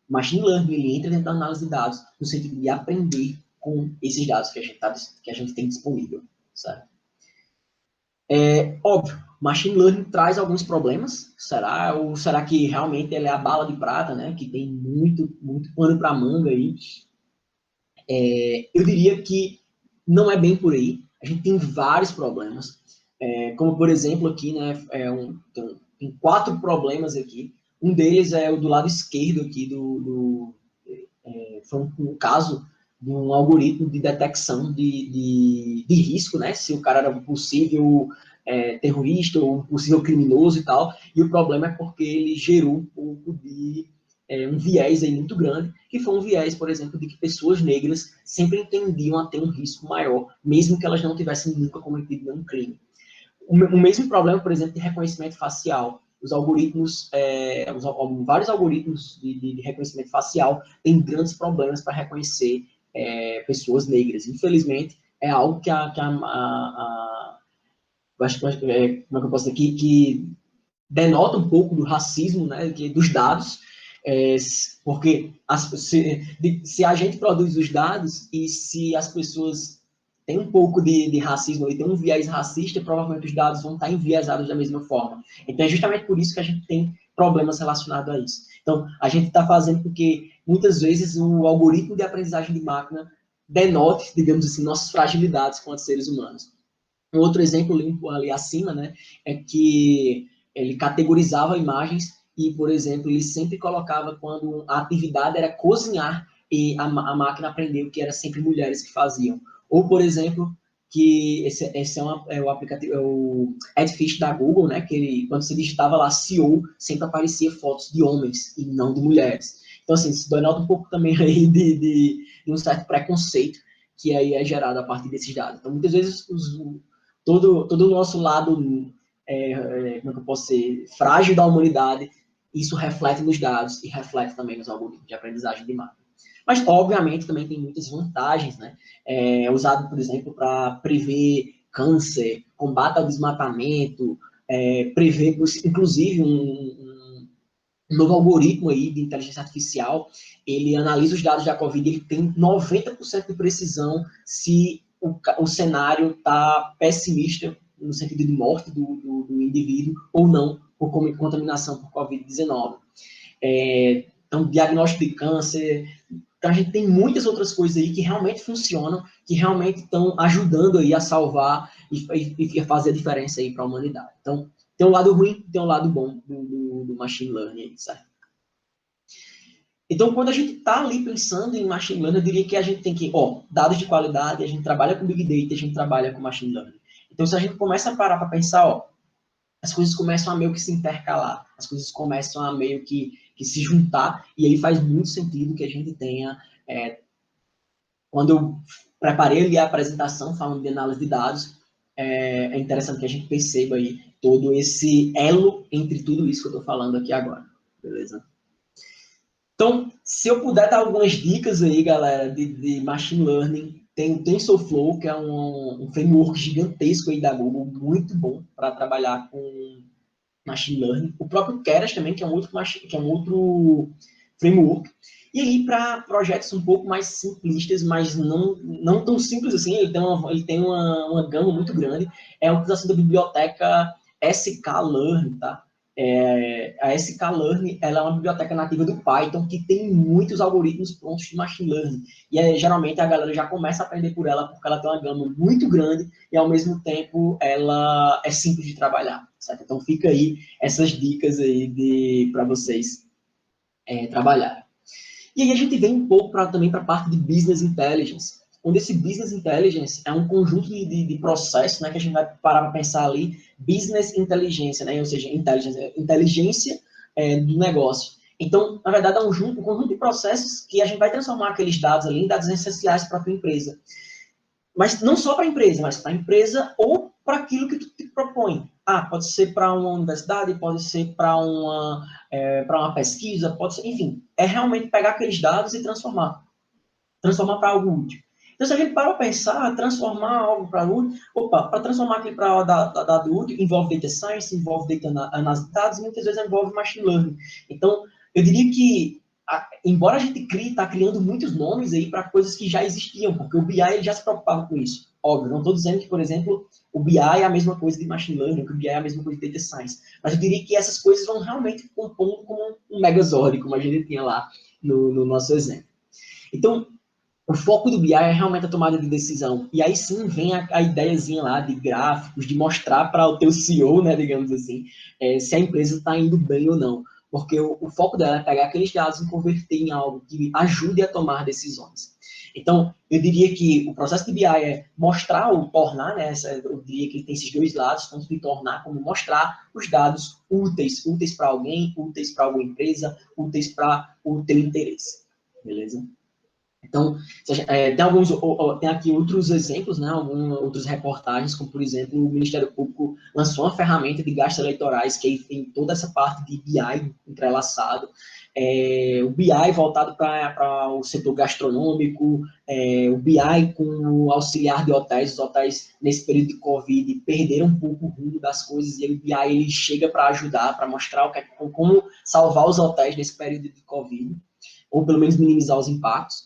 Machine Learning ele entra dentro da análise de dados no sentido de aprender com esses dados que a gente tem disponível, certo? Óbvio, Machine Learning traz alguns problemas, será? Ou será que realmente ele é a bala de prata, né? Que tem muito pano para manga aí. Eu diria que não é bem por aí. A gente tem vários problemas. Como, por exemplo, aqui, né, tem 4 problemas aqui. Um deles é o do lado esquerdo aqui foi um caso de um algoritmo de detecção de risco, né? Se o cara era um possível terrorista ou um possível criminoso e tal. E o problema é porque ele gerou um pouco de um viés aí muito grande, que foi um viés, por exemplo, de que pessoas negras sempre entendiam a ter um risco maior, mesmo que elas não tivessem nunca cometido nenhum crime. O mesmo problema, por exemplo, de reconhecimento facial. Os algoritmos, vários algoritmos de reconhecimento facial têm grandes problemas para reconhecer pessoas negras. Infelizmente, é algo que como é que eu posso dizer, que denota um pouco do racismo, né, dos dados, porque se a gente produz os dados e se as pessoas têm um pouco de racismo e tem um viés racista, provavelmente os dados vão estar enviesados da mesma forma. Então, é justamente por isso que a gente tem problemas relacionados a isso. Então, a gente está fazendo porque, muitas vezes, o algoritmo de aprendizagem de máquina denote, digamos assim, nossas fragilidades quanto seres humanos. Um outro exemplo limpo ali acima, né, é que ele categorizava imagens e, por exemplo, ele sempre colocava quando a atividade era cozinhar e a máquina aprendeu que era sempre mulheres que faziam. Ou, por exemplo, que esse é o aplicativo, é o Edfish da Google, né, que ele, quando você digitava lá CEO, sempre aparecia fotos de homens e não de mulheres. Então, assim, isso denota um pouco também aí de um certo preconceito que aí é gerado a partir desses dados. Então, muitas vezes, todo o nosso lado, como é que eu posso ser, frágil da humanidade, isso reflete nos dados e reflete também nos algoritmos de aprendizagem de máquina. Mas, obviamente, também tem muitas vantagens, né? É usado, por exemplo, para prever câncer, combate ao desmatamento, prever, inclusive, um novo algoritmo aí de inteligência artificial, ele analisa os dados da Covid, ele tem 90% de precisão se o cenário está pessimista, no sentido de morte do indivíduo, ou não, por contaminação por Covid-19. Então, diagnóstico de câncer. Então, a gente tem muitas outras coisas aí que realmente funcionam, que realmente estão ajudando aí a salvar e a fazer a diferença aí para a humanidade. Então, tem um lado ruim, tem um lado bom do machine learning, certo? Então, quando a gente está ali pensando em machine learning, eu diria que a gente tem que, dados de qualidade, a gente trabalha com big data, a gente trabalha com machine learning. Então, se a gente começa a parar para pensar, as coisas começam a meio que se intercalar, as coisas começam a meio que se juntar, e aí faz muito sentido que a gente tenha, quando eu preparei ali a apresentação falando de análise de dados, é interessante que a gente perceba aí todo esse elo entre tudo isso que eu estou falando aqui agora, beleza? Então, se eu puder dar algumas dicas aí, galera, de machine learning, tem o TensorFlow, que é um framework gigantesco aí da Google, muito bom para trabalhar com machine learning. O próprio Keras também, que é um outro framework. E aí, para projetos um pouco mais simplistas, mas não tão simples assim, ele tem uma gama muito grande, é a utilização da biblioteca sklearn, tá? A sklearn, ela é uma biblioteca nativa do Python que tem muitos algoritmos prontos de machine learning. E geralmente a galera já começa a aprender por ela porque ela tem uma gama muito grande e ao mesmo tempo ela é simples de trabalhar, certo? Então fica aí essas dicas aí para vocês trabalharem. E aí a gente vem um pouco também para a parte de Business Intelligence, onde esse Business Intelligence é um conjunto de processos, né, que a gente vai parar para pensar ali, Business Inteligência, né, ou seja, inteligência do negócio. Então, na verdade, é um conjunto de processos que a gente vai transformar aqueles dados ali em dados essenciais para a tua empresa. Mas não só para a empresa, mas para a empresa ou para aquilo que tu te propõe. Pode ser para uma universidade, pode ser para uma pesquisa, pode ser, enfim, é realmente pegar aqueles dados e transformar para algo útil. Então, se a gente para pensar, transformar algo para útil, para transformar aquilo para dado útil, envolve data science, envolve data análise de dados, e muitas vezes envolve machine learning. Então, eu diria que, embora a gente está criando muitos nomes aí para coisas que já existiam, porque o BI ele já se preocupava com isso. Óbvio, não estou dizendo que, por exemplo, o BI é a mesma coisa de machine learning, que o BI é a mesma coisa de data science, mas eu diria que essas coisas vão realmente compondo como um megazord, como a gente tinha lá no nosso exemplo. Então, o foco do BI é realmente a tomada de decisão. E aí sim vem a ideiazinha lá de gráficos, de mostrar para o teu CEO, né, digamos assim, se a empresa está indo bem ou não. Porque o foco dela é pegar aqueles dados e converter em algo que ajude a tomar decisões. Então, eu diria que o processo de BI é mostrar ou tornar, né, eu diria que ele tem esses dois lados, tanto de tornar como mostrar os dados úteis para alguém, úteis para alguma empresa, úteis para o teu interesse. Beleza? Então, tem aqui outros exemplos, né, outras reportagens, como, por exemplo, o Ministério Público lançou uma ferramenta de gastos eleitorais, que aí tem toda essa parte de BI entrelaçado. o BI voltado para o setor gastronômico, o BI com o auxiliar de hotéis. Os hotéis, nesse período de Covid, perderam um pouco o rumo das coisas, e o BI ele chega para ajudar, para mostrar como salvar os hotéis nesse período de Covid, ou pelo menos minimizar os impactos.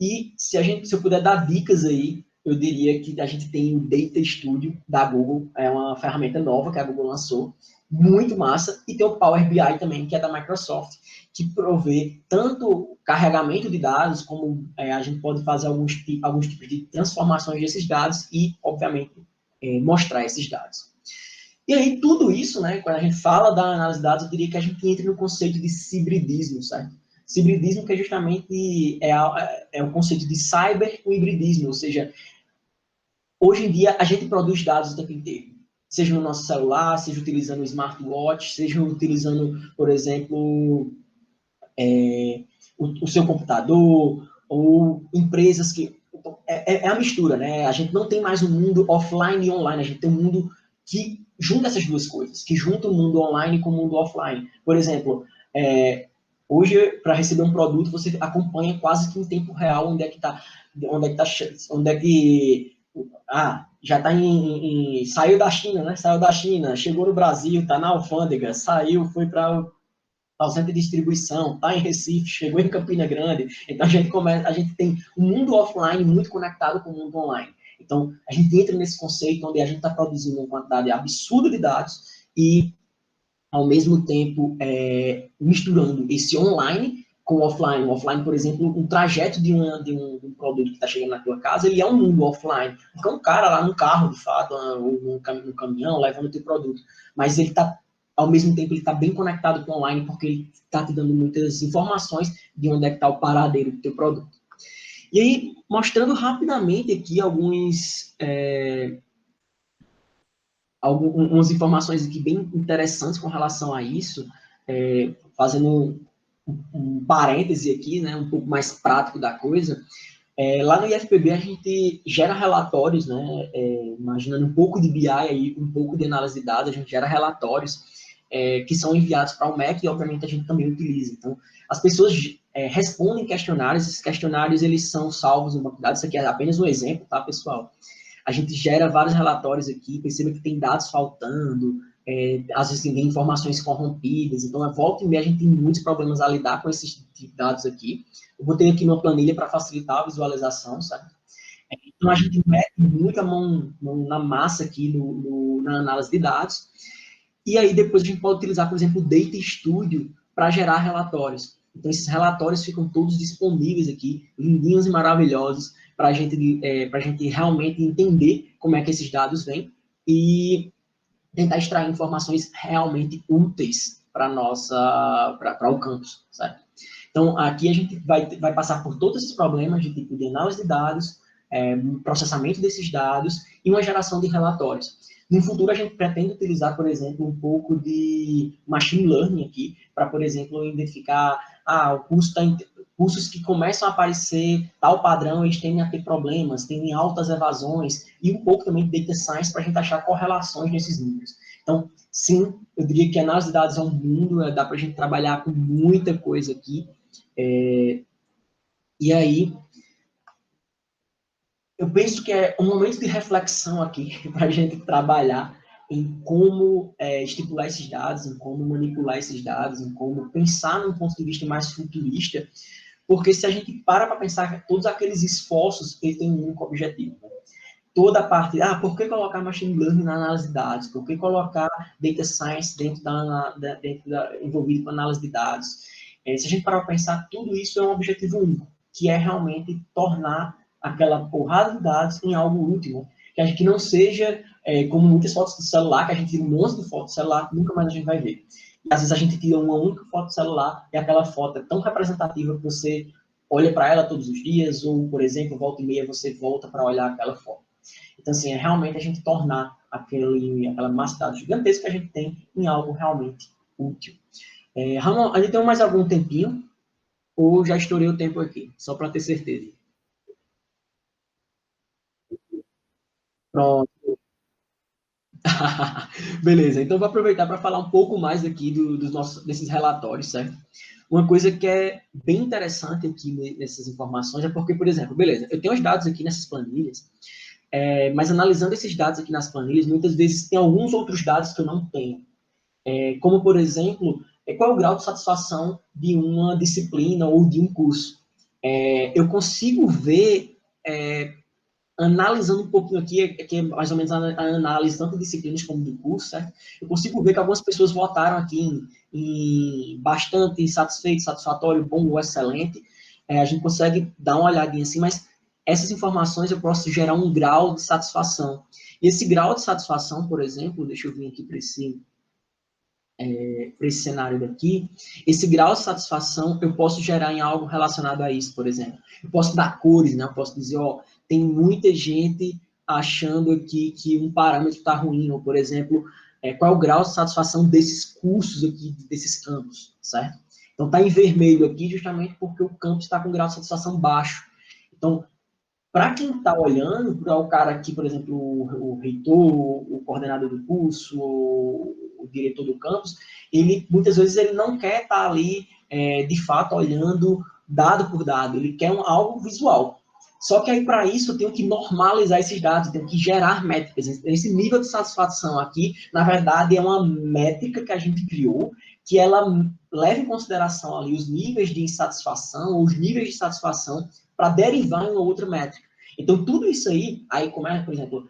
E se eu puder dar dicas aí, eu diria que a gente tem o Data Studio da Google, é uma ferramenta nova que a Google lançou, muito massa, e tem o Power BI também, que é da Microsoft, que provê tanto carregamento de dados, como a gente pode fazer alguns tipos de transformações desses dados e, obviamente, mostrar esses dados. E aí, tudo isso, né, quando a gente fala da análise de dados, eu diria que a gente entra no conceito de hibridismo, certo? Hibridismo que é justamente o conceito de cyber com hibridismo, ou seja, hoje em dia a gente produz dados o tempo inteiro, seja no nosso celular, seja utilizando o smartwatch, seja utilizando, por exemplo, o seu computador, ou empresas que... É a mistura, né? A gente não tem mais um mundo offline e online, a gente tem um mundo que junta essas duas coisas, que junta o mundo online com o mundo offline. Por exemplo, hoje, para receber um produto, você acompanha quase que em tempo real onde é que está, já está saiu da China, né? Saiu da China, chegou no Brasil, está na alfândega, saiu, foi para o centro de distribuição, está em Recife, chegou em Campina Grande. Então a gente tem um mundo offline muito conectado com o mundo online. Então a gente entra nesse conceito onde a gente está produzindo uma quantidade absurda de dados e ao mesmo tempo misturando esse online com o offline. O offline, por exemplo, um trajeto de um produto que está chegando na tua casa, ele é um mundo offline. Porque é um cara lá no carro, de fato, ou um caminhão, levando o teu produto. Mas ele está, ao mesmo tempo, ele está bem conectado com o online, porque ele está te dando muitas informações de onde é que está o paradeiro do teu produto. E aí, mostrando rapidamente aqui algumas informações aqui bem interessantes com relação a isso, fazendo um parêntese aqui, né, um pouco mais prático da coisa. Lá no IFPB a gente gera relatórios, né, imaginando um pouco de BI aí, um pouco de análise de dados, a gente gera relatórios que são enviados para o MEC e obviamente a gente também utiliza. Então, as pessoas respondem questionários, esses questionários eles são salvos no banco de dados, isso aqui é apenas um exemplo, tá, pessoal? A gente gera vários relatórios aqui, perceba que tem dados faltando, às vezes tem informações corrompidas, então a volta e meia a gente tem muitos problemas a lidar com esses dados aqui. Eu botei aqui uma planilha para facilitar a visualização, sabe? Então a gente mete muita mão na massa aqui na análise de dados, e aí depois a gente pode utilizar, por exemplo, o Data Studio para gerar relatórios. Então esses relatórios ficam todos disponíveis aqui, lindinhos e maravilhosos, para a gente realmente entender como é que esses dados vêm e tentar extrair informações realmente úteis para o campus, certo? Então, aqui a gente vai passar por todos esses problemas de tipo de análise de dados, processamento desses dados e uma geração de relatórios. No futuro, a gente pretende utilizar, por exemplo, um pouco de machine learning aqui, para, por exemplo, identificar o cursos que começam a aparecer tal padrão, eles tendem a ter problemas, têm altas evasões, e um pouco também de data science para a gente achar correlações nesses números. Então, sim, eu diria que a análise de dados é um mundo, dá para a gente trabalhar com muita coisa aqui. E aí, eu penso que é um momento de reflexão aqui para a gente trabalhar em como estipular esses dados, em como manipular esses dados, em como pensar num ponto de vista mais futurista, porque se a gente para pensar que todos aqueles esforços, ele tem um único objetivo. Né? Toda a parte, por que colocar machine learning na análise de dados? Por que colocar data science envolvido com análise de dados? Se a gente parar para pensar, tudo isso é um objetivo único, que é realmente tornar aquela porrada de dados em algo útil, que não seja como muitas fotos do celular, que a gente tira um monte de fotos do celular que nunca mais a gente vai ver. E às vezes a gente tira uma única foto do celular e aquela foto é tão representativa que você olha para ela todos os dias, ou, por exemplo, volta e meia você volta para olhar aquela foto. Então, assim, é realmente a gente tornar aquela massa de dados gigantesca que a gente tem em algo realmente útil. Ramon, ainda tem mais algum tempinho? Ou já estourei o tempo aqui? Só para ter certeza. Pronto. Beleza, então vou aproveitar para falar um pouco mais aqui desses relatórios, certo? Uma coisa que é bem interessante aqui nessas informações é porque, por exemplo, beleza, eu tenho os dados aqui nessas planilhas, mas analisando esses dados aqui nas planilhas, muitas vezes tem alguns outros dados que eu não tenho. Como, por exemplo, qual é o grau de satisfação de uma disciplina ou de um curso. Eu consigo ver, analisando um pouquinho aqui, que é mais ou menos a análise tanto de disciplinas como do curso, certo? Eu consigo ver que algumas pessoas votaram aqui em bastante satisfeito, satisfatório, bom ou excelente. A gente consegue dar uma olhadinha assim, mas essas informações eu posso gerar um grau de satisfação. E esse grau de satisfação, por exemplo, deixa eu vir aqui para esse cenário daqui, esse grau de satisfação eu posso gerar em algo relacionado a isso, por exemplo. Eu posso dar cores, né? Eu posso dizer, ó, tem muita gente achando aqui que um parâmetro está ruim, ou, por exemplo, qual é o grau de satisfação desses cursos aqui, desses campos, certo? Então, está em vermelho aqui justamente porque o campo está com grau de satisfação baixo. Então, para quem está olhando, para o cara aqui, por exemplo, o reitor, o coordenador do curso, o diretor do campus, ele muitas vezes ele não quer estar tá ali, de fato, olhando dado por dado, ele quer algo visual. Só que aí, para isso, eu tenho que normalizar esses dados, eu tenho que gerar métricas. Esse nível de satisfação aqui, na verdade, é uma métrica que a gente criou, que ela leva em consideração ali os níveis de insatisfação, ou os níveis de satisfação, para derivar em uma outra métrica. Então, tudo isso aí como é, por exemplo,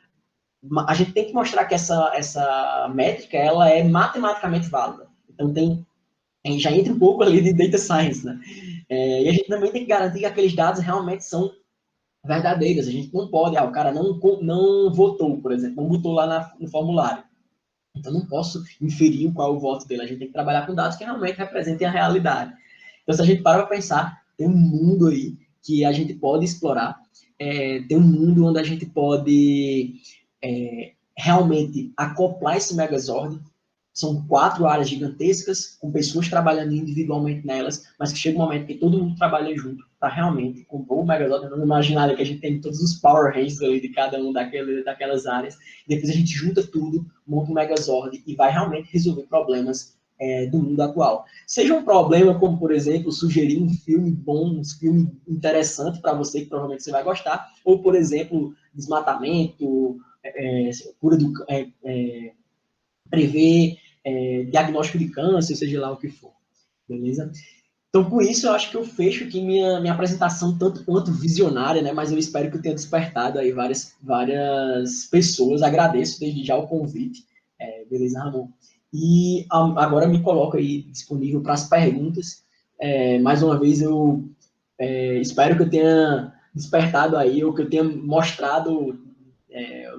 a gente tem que mostrar que essa métrica, ela é matematicamente válida. Então, a gente já entra um pouco ali de data science, né? E a gente também tem que garantir que aqueles dados realmente são verdadeiros. A gente não pode, o cara não votou, por exemplo, não botou lá no formulário. Então, não posso inferir qual é o voto dele. A gente tem que trabalhar com dados que realmente representem a realidade. Então, se a gente para pensar, tem um mundo aí que a gente pode explorar, tem um mundo onde a gente pode realmente acoplar esse Megazord. São 4 áreas gigantescas, com pessoas trabalhando individualmente nelas, mas que chega um momento que todo mundo trabalha junto para realmente compor o Megazord. No imaginário que a gente tem todos os Power Rangers ali de cada um daquelas áreas. Depois a gente junta tudo, monta um Megazord e vai realmente resolver problemas do mundo atual. Seja um problema como, por exemplo, sugerir um filme bom, um filme interessante para você, que provavelmente você vai gostar, ou, por exemplo, desmatamento, cura do... prever diagnóstico de câncer, seja lá o que for. Beleza? Então, com isso, eu acho que eu fecho aqui minha apresentação, tanto quanto visionária, né? Mas eu espero que eu tenha despertado aí várias pessoas. Agradeço desde já o convite. Beleza, Ramon? E agora me coloco aí disponível para as perguntas. Mais uma vez, eu espero que eu tenha despertado aí, ou que eu tenha mostrado,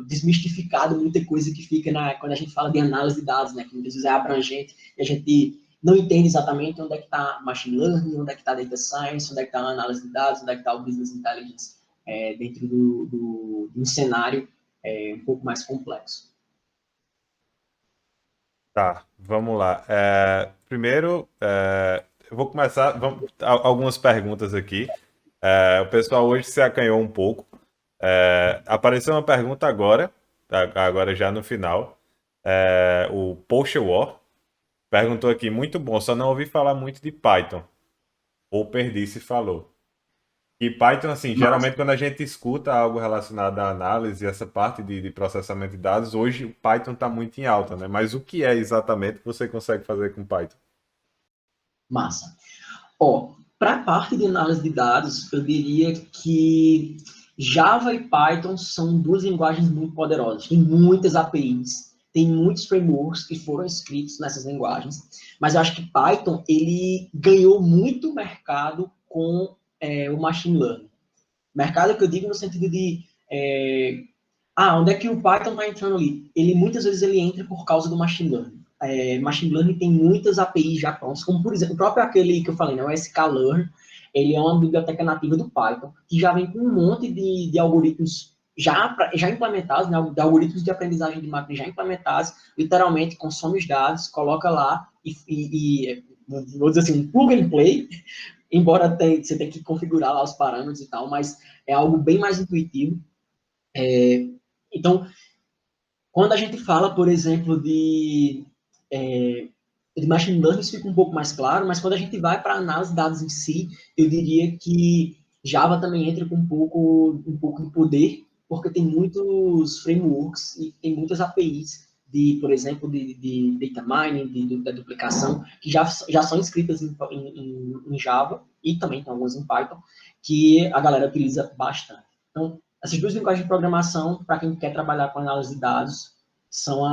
desmistificado muita coisa que fica quando a gente fala de análise de dados, né? Que muitas vezes é abrangente e a gente não entende exatamente onde é que está machine learning, onde é que está data science, onde é que está a análise de dados, onde é que está o business intelligence, dentro de um cenário um pouco mais complexo. Tá, vamos lá. Primeiro, eu vou começar. Algumas perguntas aqui. O pessoal hoje se acanhou um pouco. Apareceu uma pergunta agora já no final. O Poxa War perguntou aqui: muito bom, só não ouvi falar muito de Python. Ou perdi se falou. E Python, assim, Mas, geralmente quando a gente escuta algo relacionado à análise, essa parte de processamento de dados, hoje o Python está muito em alta, né? Mas o que é exatamente que você consegue fazer com Python? massa. Para a parte de análise de dados, eu diria que Java e Python são 2 linguagens muito poderosas. Tem muitas APIs, tem muitos frameworks que foram escritos nessas linguagens, mas eu acho que Python ele ganhou muito mercado com o machine learning. Mercado que eu digo no sentido de onde é que o Python está entrando ali? Muitas vezes ele entra por causa do machine learning. Machine learning tem muitas APIs já prontas, como por exemplo, o próprio aquele que eu falei, né, o sklearn, ele é uma biblioteca nativa do Python, que já vem com um monte de algoritmos já implementados, né, de algoritmos de aprendizagem de máquina já implementados, literalmente consome os dados, coloca lá e vou dizer assim, um plug and play, embora você tenha que configurar lá os parâmetros e tal, mas é algo bem mais intuitivo. Então, Quando a gente fala, por exemplo, de machine learning, isso fica um pouco mais claro, mas quando a gente vai para a análise de dados em si, eu diria que Java também entra com um pouco de poder, porque tem muitos frameworks e tem muitas APIs de, por exemplo, de data mining, da duplicação, que já são escritas em Java e também tem algumas em Python, que a galera utiliza bastante. Então, essas duas linguagens de programação, para quem quer trabalhar com análise de dados, são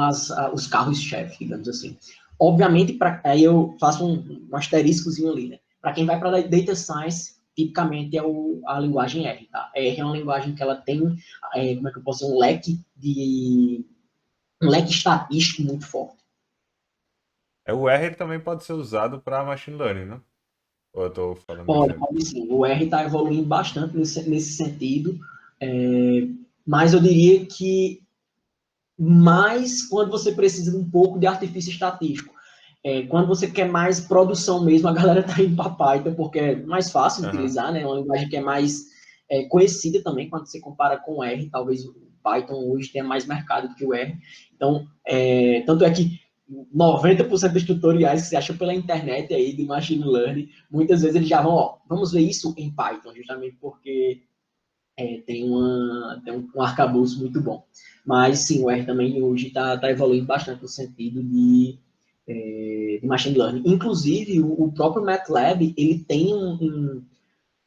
os carros-chefe, digamos assim. Obviamente, aí eu faço um asteriscozinho ali, né? Para quem vai para Data Science, tipicamente é a linguagem R, tá? R é uma linguagem que ela tem, como é que eu posso dizer, um leque estatístico muito forte. O R ele também pode ser usado para machine learning, né? Ou eu estou falando besteira? Pode sim. O R está evoluindo bastante nesse sentido, mas eu diria que mais quando você precisa de um pouco de artifício estatístico. Quando você quer mais produção mesmo, a galera está indo para Python, porque é mais fácil de Aham. utilizar, né? É uma linguagem que é mais conhecida também, quando você compara com o R. Talvez o Python hoje tenha mais mercado do que o R. Então, tanto é que 90% dos tutoriais que você acha pela internet aí de machine learning, muitas vezes eles já vão, ó, vamos ver isso em Python, justamente porque tem um arcabouço muito bom. Mas sim, o R também hoje está evoluindo bastante no sentido de machine learning. Inclusive, o próprio MATLAB, ele tem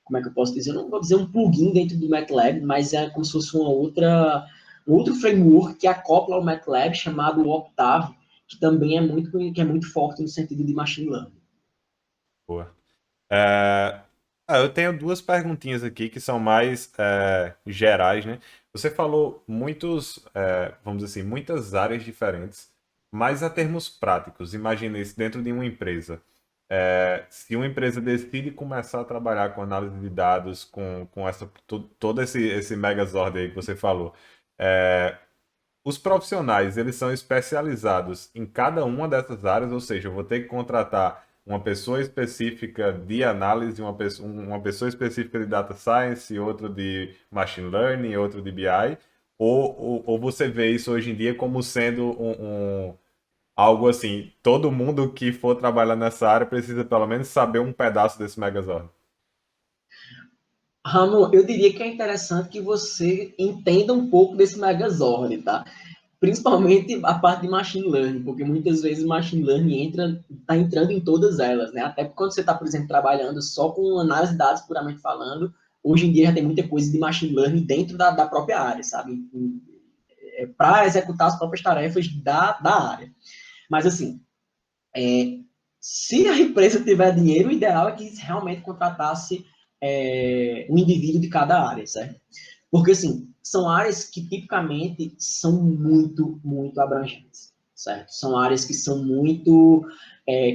como é que eu posso dizer? Eu não vou dizer um plugin dentro do MATLAB, mas é como se fosse um outro framework que acopla ao MATLAB, chamado Octave, que também que é muito forte no sentido de machine learning. Boa. É, eu tenho duas perguntinhas aqui que são mais gerais, né? Você falou vamos dizer assim, muitas áreas diferentes, mas a termos práticos, imagine isso dentro de uma empresa. Se uma empresa decide começar a trabalhar com análise de dados, com todo esse megazord aí que você falou, é, os profissionais, eles são especializados em cada uma dessas áreas, ou seja, eu vou ter que contratar uma pessoa específica de análise, uma pessoa específica de data science, outra de machine learning, outra de BI, ou você vê isso hoje em dia como sendo algo assim, todo mundo que for trabalhar nessa área precisa pelo menos saber um pedaço desse Megazord. Ramon, eu diria que é interessante que você entenda um pouco desse Megazord, tá? Principalmente a parte de machine learning, porque muitas vezes machine learning está entrando em todas elas, né? Até quando você está, por exemplo, trabalhando só com análise de dados puramente falando, hoje em dia já tem muita coisa de machine learning dentro da própria área, sabe? Para executar as próprias tarefas da área. Mas assim, se a empresa tiver dinheiro, o ideal é que realmente contratasse um indivíduo de cada área, certo? Porque, assim, são áreas que tipicamente são muito, muito abrangentes, certo? São áreas que são muito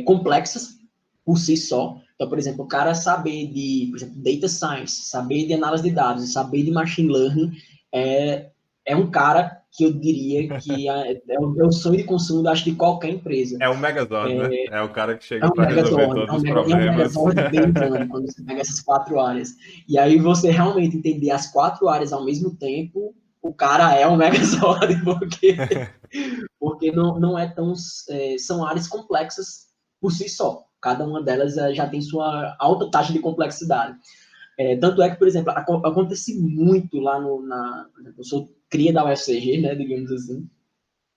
complexas por si só. Então, por exemplo, o cara saber por exemplo, data science, saber de análise de dados, saber de machine learning, é, é um cara que eu diria que é o sonho de consumo, acho, de qualquer empresa. É um Megazord, né? É o cara que É chega um para resolver Megazord, todos os é um problemas. Megazord bem grande quando você pega essas quatro áreas. E aí você realmente entender as quatro áreas ao mesmo tempo, o cara é um Megazord, porque não é tão. São áreas complexas por si só. Cada uma delas já tem sua alta taxa de complexidade. Tanto é que, por exemplo, acontece muito lá por exemplo, eu sou cria da UFCG, né, digamos assim.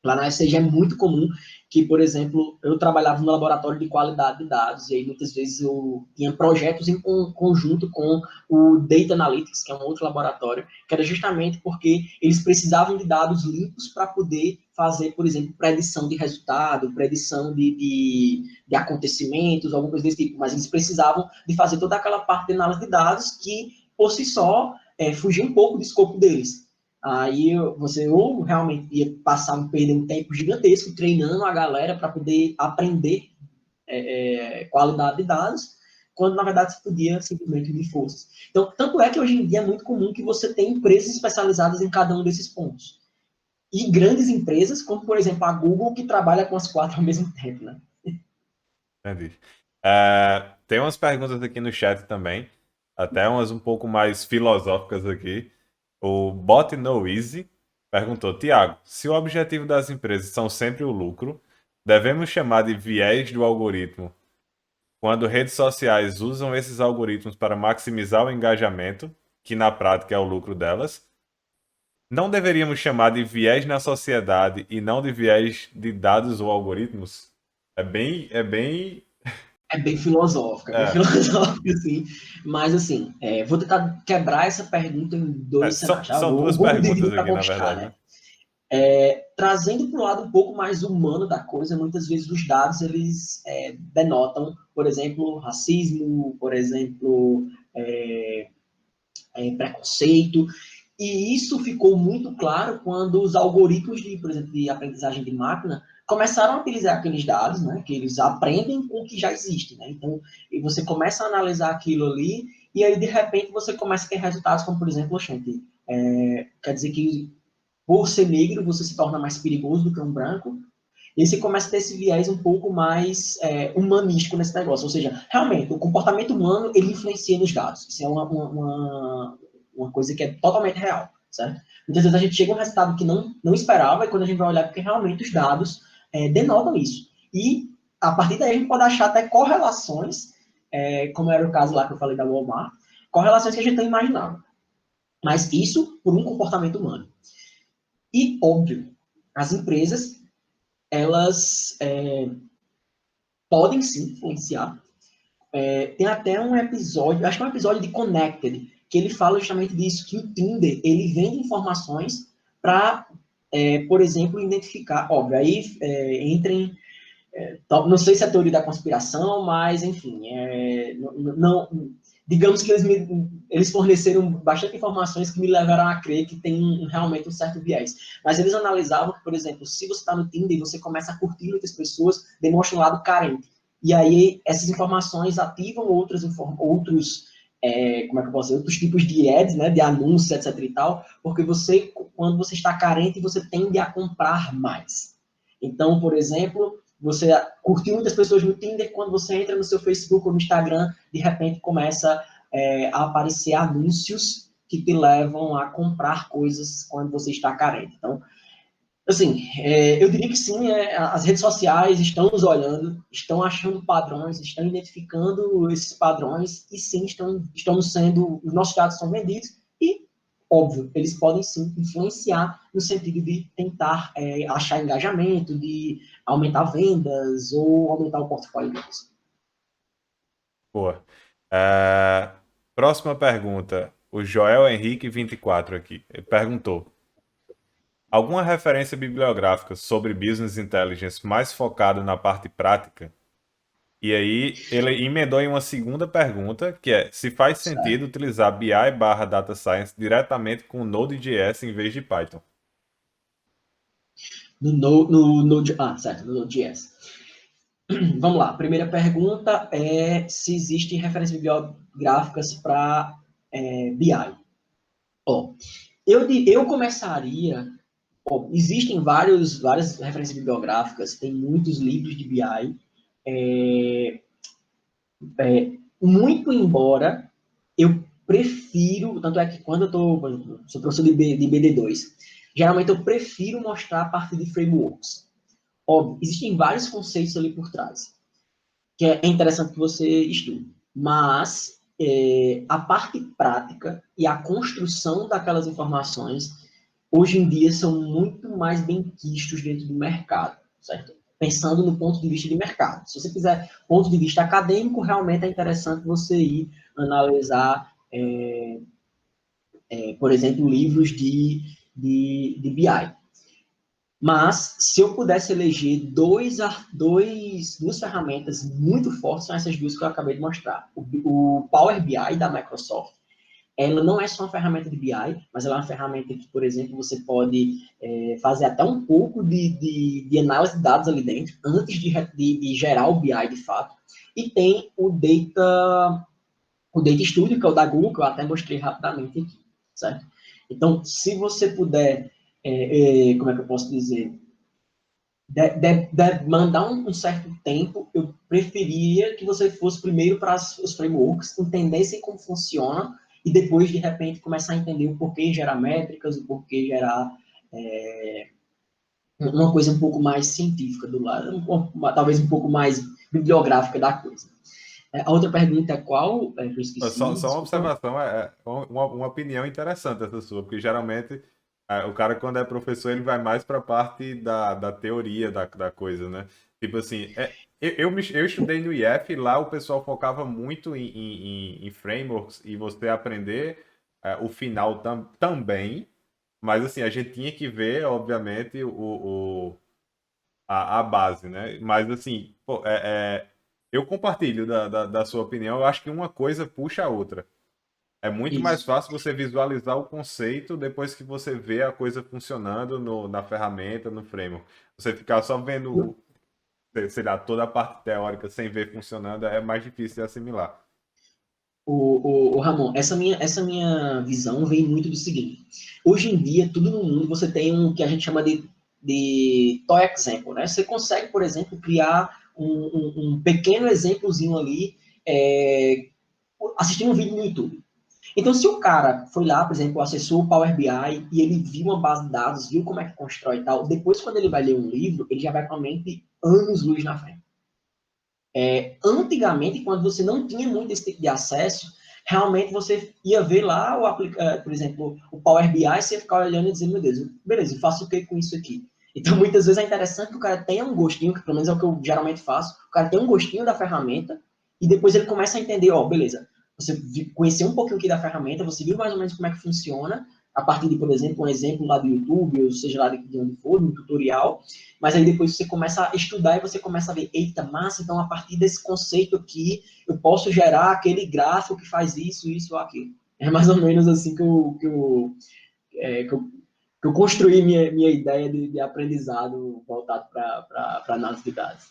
Lá na FCG é muito comum que, por exemplo, eu trabalhava no laboratório de qualidade de dados, e aí muitas vezes eu tinha projetos em conjunto com o Data Analytics, que é um outro laboratório, que era justamente porque eles precisavam de dados limpos para poder fazer, por exemplo, predição de resultado, predição de acontecimentos, alguma coisa desse tipo, mas eles precisavam de fazer toda aquela parte de análise de dados que, por si só, fugia um pouco do escopo deles. Aí você ou realmente ia perder um tempo gigantesco treinando a galera para poder aprender qualidade de dados, quando na verdade você podia simplesmente unir forças. Então, tanto é que hoje em dia é muito comum que você tenha empresas especializadas em cada um desses pontos. E grandes empresas, como por exemplo a Google, que trabalha com as quatro ao mesmo tempo, né? Entendi. Tem umas perguntas aqui no chat também, até umas um pouco mais filosóficas aqui. O Bot No Easy perguntou, Tiago, se o objetivo das empresas são sempre o lucro, devemos chamar de viés do algoritmo quando redes sociais usam esses algoritmos para maximizar o engajamento, que na prática é o lucro delas? Não deveríamos chamar de viés na sociedade e não de viés de dados ou algoritmos? É bem filosófico, é bem É, filosófico, assim. Mas, assim, vou tentar quebrar essa pergunta em dois cenários. Tá? são Vou, duas vou perguntas dividir para aqui, na conquistar, verdade, né? né? Trazendo para o lado um pouco mais humano da coisa, muitas vezes os dados, eles denotam, por exemplo, racismo, por exemplo, preconceito. E isso ficou muito claro quando os algoritmos de, por exemplo, de aprendizagem de máquina começaram a utilizar aqueles dados, né, que eles aprendem com o que já existe, né? Então, e você começa a analisar aquilo ali e aí de repente você começa a ter resultados como, por exemplo, gente, quer dizer que por ser negro você se torna mais perigoso do que um branco. E você começa a ter esse viés um pouco mais humanístico nesse negócio. Ou seja, realmente, o comportamento humano, ele influencia nos dados. Isso é uma coisa que é totalmente real, certo? Muitas vezes a gente chega a um resultado que não esperava, e quando a gente vai olhar, porque realmente os dados denotam isso. E, a partir daí, a gente pode achar até correlações, como era o caso lá que eu falei da Walmart, correlações que a gente não imaginava. Mas isso por um comportamento humano. E, óbvio, as empresas, elas podem sim influenciar. Tem até um episódio, acho que é um episódio de Connected, que ele fala justamente disso, que o Tinder, ele vende informações para, por exemplo, identificar, óbvio, aí entrem, não sei se é a teoria da conspiração, mas, enfim, não, digamos que eles forneceram bastante informações que me levaram a crer que tem realmente um certo viés. Mas eles analisavam que, por exemplo, se você está no Tinder e você começa a curtir outras pessoas, demonstra um lado carente. E aí, essas informações ativam outros, como é que eu posso dizer, outros tipos de ads, né, de anúncios, etc e tal, porque você, quando você está carente, você tende a comprar mais. Então, por exemplo, você curtiu muitas pessoas no Tinder, quando você entra no seu Facebook ou no Instagram, de repente começa a aparecer anúncios que te levam a comprar coisas quando você está carente. Então, assim, eu diria que sim, as redes sociais estão nos olhando, estão achando padrões, estão identificando esses padrões e sim, estamos sendo, os nossos dados são vendidos e, óbvio, eles podem sim influenciar no sentido de tentar achar engajamento, de aumentar vendas ou aumentar o portfólio deles. Boa. Próxima pergunta. O Joel Henrique 24 aqui. Ele perguntou: alguma referência bibliográfica sobre Business Intelligence mais focada na parte prática? E aí ele emendou em uma segunda pergunta, que é se faz sentido Certo. utilizar BI/Data Science diretamente com Node.js em vez de Python. Certo, no Node.js. Vamos lá, a primeira pergunta é se existem referências bibliográficas para BI. Ó, eu começaria. Ó, existem várias referências bibliográficas, tem muitos livros de BI. Muito embora eu prefiro, tanto é que quando eu sou professor de BD2, geralmente eu prefiro mostrar a parte de frameworks. Óbvio, existem vários conceitos ali por trás, que é interessante que você estude. Mas a parte prática e a construção daquelas informações, hoje em dia, são muito mais bem quistos dentro do mercado, certo? Pensando no ponto de vista de mercado. Se você quiser ponto de vista acadêmico, realmente é interessante você ir analisar, por exemplo, livros de BI. Mas, se eu pudesse eleger duas ferramentas muito fortes, são essas duas que eu acabei de mostrar. O Power BI da Microsoft, ela não é só uma ferramenta de BI, mas ela é uma ferramenta que, por exemplo, você pode fazer até um pouco de análise de dados ali dentro, antes de gerar o BI de fato. E tem o Data Studio, que é o da Google, que eu até mostrei rapidamente aqui, certo? Então, se você puder, como é que eu posso dizer, mandar um certo tempo, eu preferia que você fosse primeiro para os frameworks, entendessem como funciona, e depois, de repente, começar a entender o porquê gerar métricas, o porquê gerar uma coisa um pouco mais científica do lado, talvez um pouco mais bibliográfica da coisa. A outra pergunta é qual? Eu esqueci, Só uma desculpa. observação, uma opinião interessante essa sua, porque geralmente o cara, quando é professor, ele vai mais para a parte da teoria da coisa, né? Tipo assim, eu estudei no IF, lá o pessoal focava muito em frameworks e você aprender o final também, mas assim, a gente tinha que ver, obviamente, a base, né? Mas assim, pô, eu compartilho da sua opinião, eu acho que uma coisa puxa a outra. É muito mais Isso. fácil você visualizar o conceito depois que você vê a coisa funcionando na ferramenta, no framework. Você ficar só vendo, sei lá, toda a parte teórica sem ver funcionando é mais difícil de assimilar. O Ramon, essa minha visão vem muito do seguinte. Hoje em dia, tudo no mundo, você tem um que a gente chama de toy example, né? Você consegue, por exemplo, criar um pequeno exemplozinho ali, assistindo um vídeo no YouTube. Então, se o cara foi lá, por exemplo, acessou o Power BI e ele viu uma base de dados, viu como é que constrói e tal, depois, quando ele vai ler um livro, ele já vai com a mente anos-luz na frente. Antigamente, quando você não tinha muito esse tipo de acesso, realmente você ia ver lá, por exemplo, o Power BI, você ia ficar olhando e dizendo, meu Deus, beleza, eu faço o que com isso aqui? Então, muitas vezes é interessante que o cara tenha um gostinho, que pelo menos é o que eu geralmente faço, o cara tem um gostinho da ferramenta, e depois ele começa a entender, ó, beleza, você conheceu um pouquinho aqui da ferramenta, você viu mais ou menos como é que funciona, a partir de, por exemplo, um exemplo lá do YouTube, ou seja lá de onde for, um tutorial, mas aí depois você começa a estudar e você começa a ver, eita, massa, então a partir desse conceito aqui, eu posso gerar aquele gráfico que faz isso, isso ou aquilo. É mais ou menos assim que eu construí minha ideia de aprendizado voltado para análise de dados.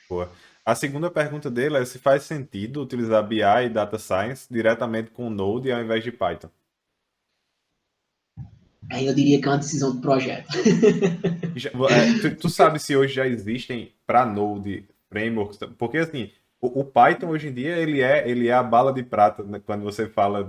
Boa. A segunda pergunta dele é se faz sentido utilizar BI e Data Science diretamente com Node ao invés de Python. Aí eu diria que é uma decisão do projeto. Tu sabe se hoje já existem para Node frameworks? Porque assim, o Python hoje em dia ele é a bala de prata, né, quando você fala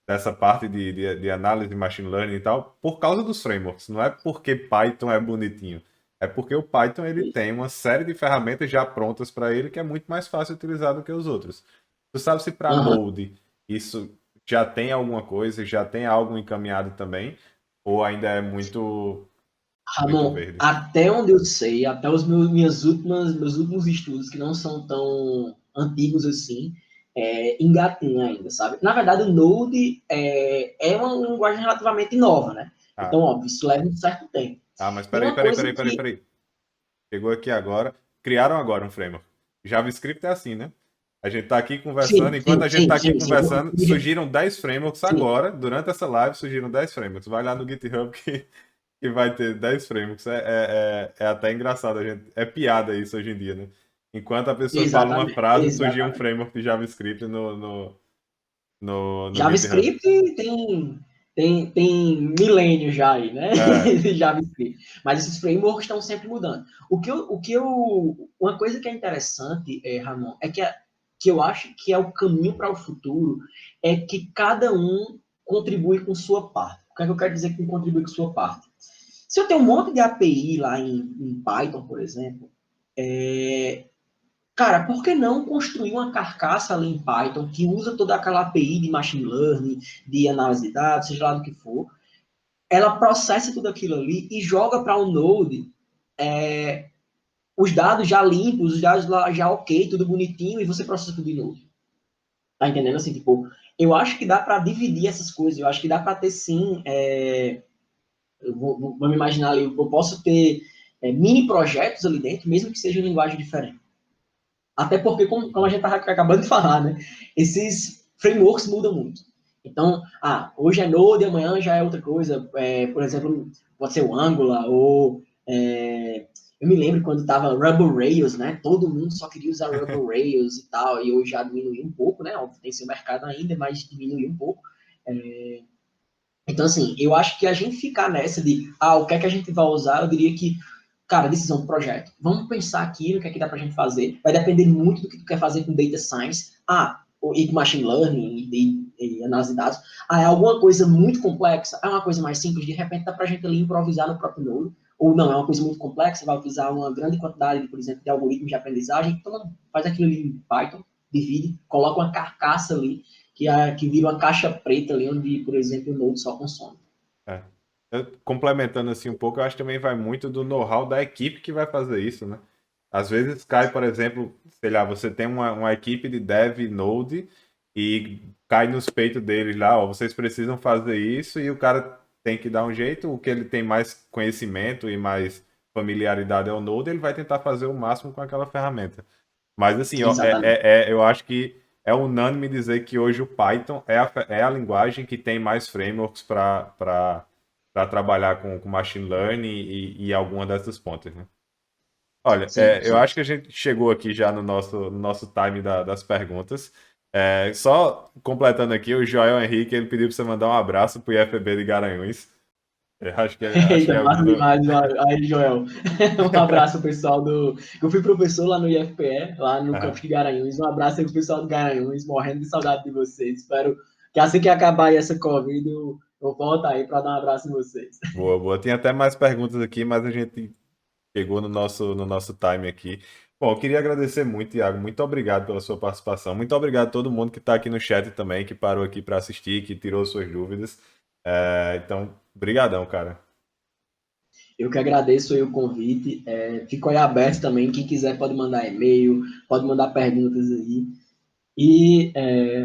dessa parte de análise de machine learning e tal, por causa dos frameworks. Não é porque Python é bonitinho. É porque o Python ele tem uma série de ferramentas já prontas para ele que é muito mais fácil de utilizar do que os outros. Tu sabe se para Uhum. Node isso já tem alguma coisa, já tem algo encaminhado também, ou ainda é muito Ramon, verde? até onde eu sei, até meus últimos estudos, que não são tão antigos assim, engatinha ainda, sabe? Na verdade, o Node é uma linguagem relativamente nova, né? Então, Ah, óbvio, isso leva um certo tempo. mas E peraí, uma peraí, coisa peraí, peraí, que... peraí. Chegou aqui agora. Criaram agora um framework. JavaScript é assim, né? A gente tá aqui conversando, Sim, enquanto sim, a gente tá sim, aqui sim, sim. conversando, surgiram 10 frameworks Sim, agora, durante essa live surgiram 10 frameworks. Vai lá no GitHub que vai ter 10 frameworks. É até engraçado, é piada isso hoje em dia, né? Enquanto a pessoa fala uma exatamente, frase, surgiu um exatamente. framework de JavaScript no GitHub. JavaScript tem milênios já aí, né? É, De JavaScript. Mas esses frameworks estão sempre mudando. Uma coisa que é interessante, Ramon, que eu acho que é o caminho para o futuro, é que cada um contribui com sua parte. O que é que eu quero dizer com contribui com sua parte? Se eu tenho um monte de API lá em Python, por exemplo, cara, por que não construir uma carcaça ali em Python que usa toda aquela API de machine learning, de análise de dados, seja lá do que for, ela processa tudo aquilo ali e joga para o Node os dados já limpos, os dados lá já ok, tudo bonitinho, e você processa tudo de novo. Tá entendendo? Assim, tipo, eu acho que dá para dividir essas coisas, eu acho que dá para ter sim, vamos imaginar ali, eu posso ter mini projetos ali dentro, mesmo que seja em linguagem diferente. Até porque, como a gente estava acabando de falar, né? Esses frameworks mudam muito. Então, hoje é Node, amanhã já é outra coisa. Por exemplo, pode ser o Angular, ou... eu me lembro quando estava Ruby Rails, né? Todo mundo só queria usar Ruby Rails e tal, e hoje já diminuiu um pouco, né? Óbvio, tem seu mercado ainda, mas diminuiu um pouco. Então, assim, eu acho que a gente ficar nessa de, o que é que a gente vai usar, eu diria que cara, decisão do projeto. Vamos pensar aqui no que é que dá pra gente fazer. Vai depender muito do que tu quer fazer com data science. E com machine learning, e análise de dados. É alguma coisa muito complexa, é uma coisa mais simples, de repente dá para a gente ali improvisar no próprio Node, ou não, é uma coisa muito complexa, vai utilizar uma grande quantidade, por exemplo, de algoritmos de aprendizagem, então faz aquilo ali em Python, divide, coloca uma carcaça ali, que vira uma caixa preta ali, onde, por exemplo, o Node só consome. É. Complementando assim um pouco, eu acho que também vai muito do know-how da equipe que vai fazer isso, né? Às vezes cai, por exemplo, sei lá, você tem uma equipe de dev Node e cai nos peitos deles lá, ó, vocês precisam fazer isso e o cara tem que dar um jeito, o que ele tem mais conhecimento e mais familiaridade é o Node, ele vai tentar fazer o máximo com aquela ferramenta. Mas assim, ó, Exatamente. eu acho que é unânime dizer que hoje o Python é a linguagem que tem mais frameworks para trabalhar com machine learning e alguma dessas pontas, né? Olha, Sim, eu sim. acho que a gente chegou aqui já no nosso time das perguntas. Só completando aqui, o Joel Henrique, ele pediu para você mandar um abraço para o IFB de Garanhuns. Eu acho que Eita, é massa muito... demais, aí, Joel. Um abraço ao pessoal do. Eu fui professor lá no IFPE, lá no campus de Garanhuns. Um abraço aí pro pessoal do Garanhuns, morrendo de saudade de vocês. Espero que assim que acabar aí essa Covid, eu volto aí para dar um abraço em vocês. Boa, boa. Tem até mais perguntas aqui, mas a gente chegou no nosso time aqui. Bom, eu queria agradecer muito, Iago. Muito obrigado pela sua participação. Muito obrigado a todo mundo que está aqui no chat também, que parou aqui para assistir, que tirou suas dúvidas. Então, brigadão, cara. Eu que agradeço aí o convite. Fico aí aberto também. Quem quiser pode mandar e-mail, pode mandar perguntas aí. E,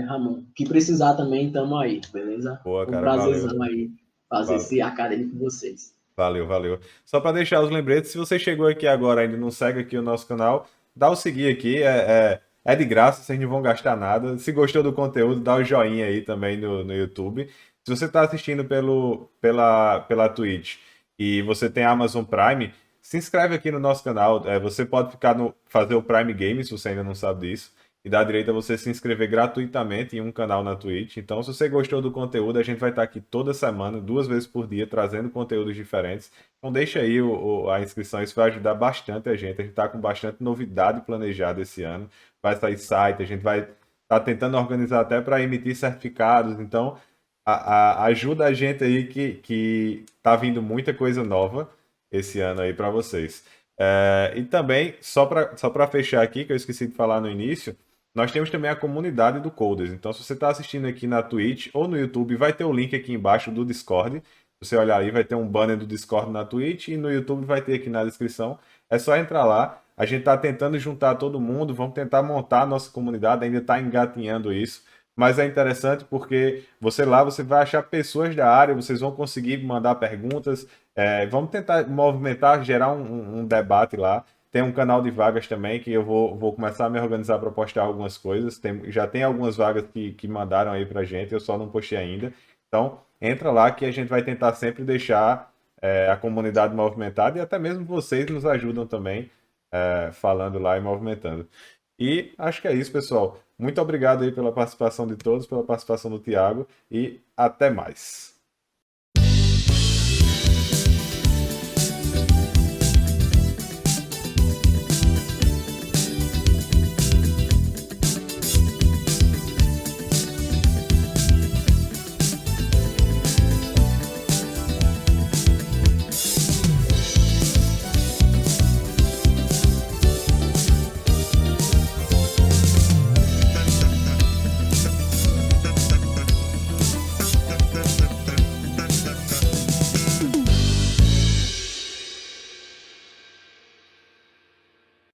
Ramon, que precisar também, estamos aí, beleza? Boa, Foi um cara. Valeu. prazerzão aí fazer Valeu. esse acadêmico com vocês. Valeu, valeu. Só para deixar os lembretes, se você chegou aqui agora e ainda não segue aqui o nosso canal, dá o seguir aqui, é de graça, vocês não vão gastar nada. Se gostou do conteúdo, dá o joinha aí também no YouTube. Se você está assistindo pela Twitch e você tem Amazon Prime, se inscreve aqui no nosso canal. Você pode fazer o Prime Games, se você ainda não sabe disso. E dá direito a você se inscrever gratuitamente em um canal na Twitch. Então, se você gostou do conteúdo, a gente vai estar aqui toda semana, 2 vezes por dia, trazendo conteúdos diferentes. Então, deixa aí a inscrição, isso vai ajudar bastante a gente. A gente está com bastante novidade planejada esse ano. Vai sair site, a gente vai estar tentando organizar até para emitir certificados. Então, ajuda a gente aí que tá vindo muita coisa nova esse ano aí para vocês. E também, só para fechar aqui, que eu esqueci de falar no início, nós temos também a comunidade do Coders. Então, se você está assistindo aqui na Twitch ou no YouTube, vai ter o link aqui embaixo do Discord. Se você olhar aí, vai ter um banner do Discord na Twitch e no YouTube vai ter aqui na descrição. É só entrar lá. A gente está tentando juntar todo mundo, vamos tentar montar a nossa comunidade, ainda está engatinhando isso. Mas é interessante porque você vai achar pessoas da área, vocês vão conseguir mandar perguntas. Vamos tentar movimentar, gerar um debate lá. Tem um canal de vagas também que eu vou começar a me organizar para postar algumas coisas. Já tem algumas vagas que mandaram aí pra gente, eu só não postei ainda. Então, entra lá que a gente vai tentar sempre deixar a comunidade movimentada e até mesmo vocês nos ajudam também falando lá e movimentando. E acho que é isso, pessoal. Muito obrigado aí pela participação de todos, pela participação do Thiago e até mais.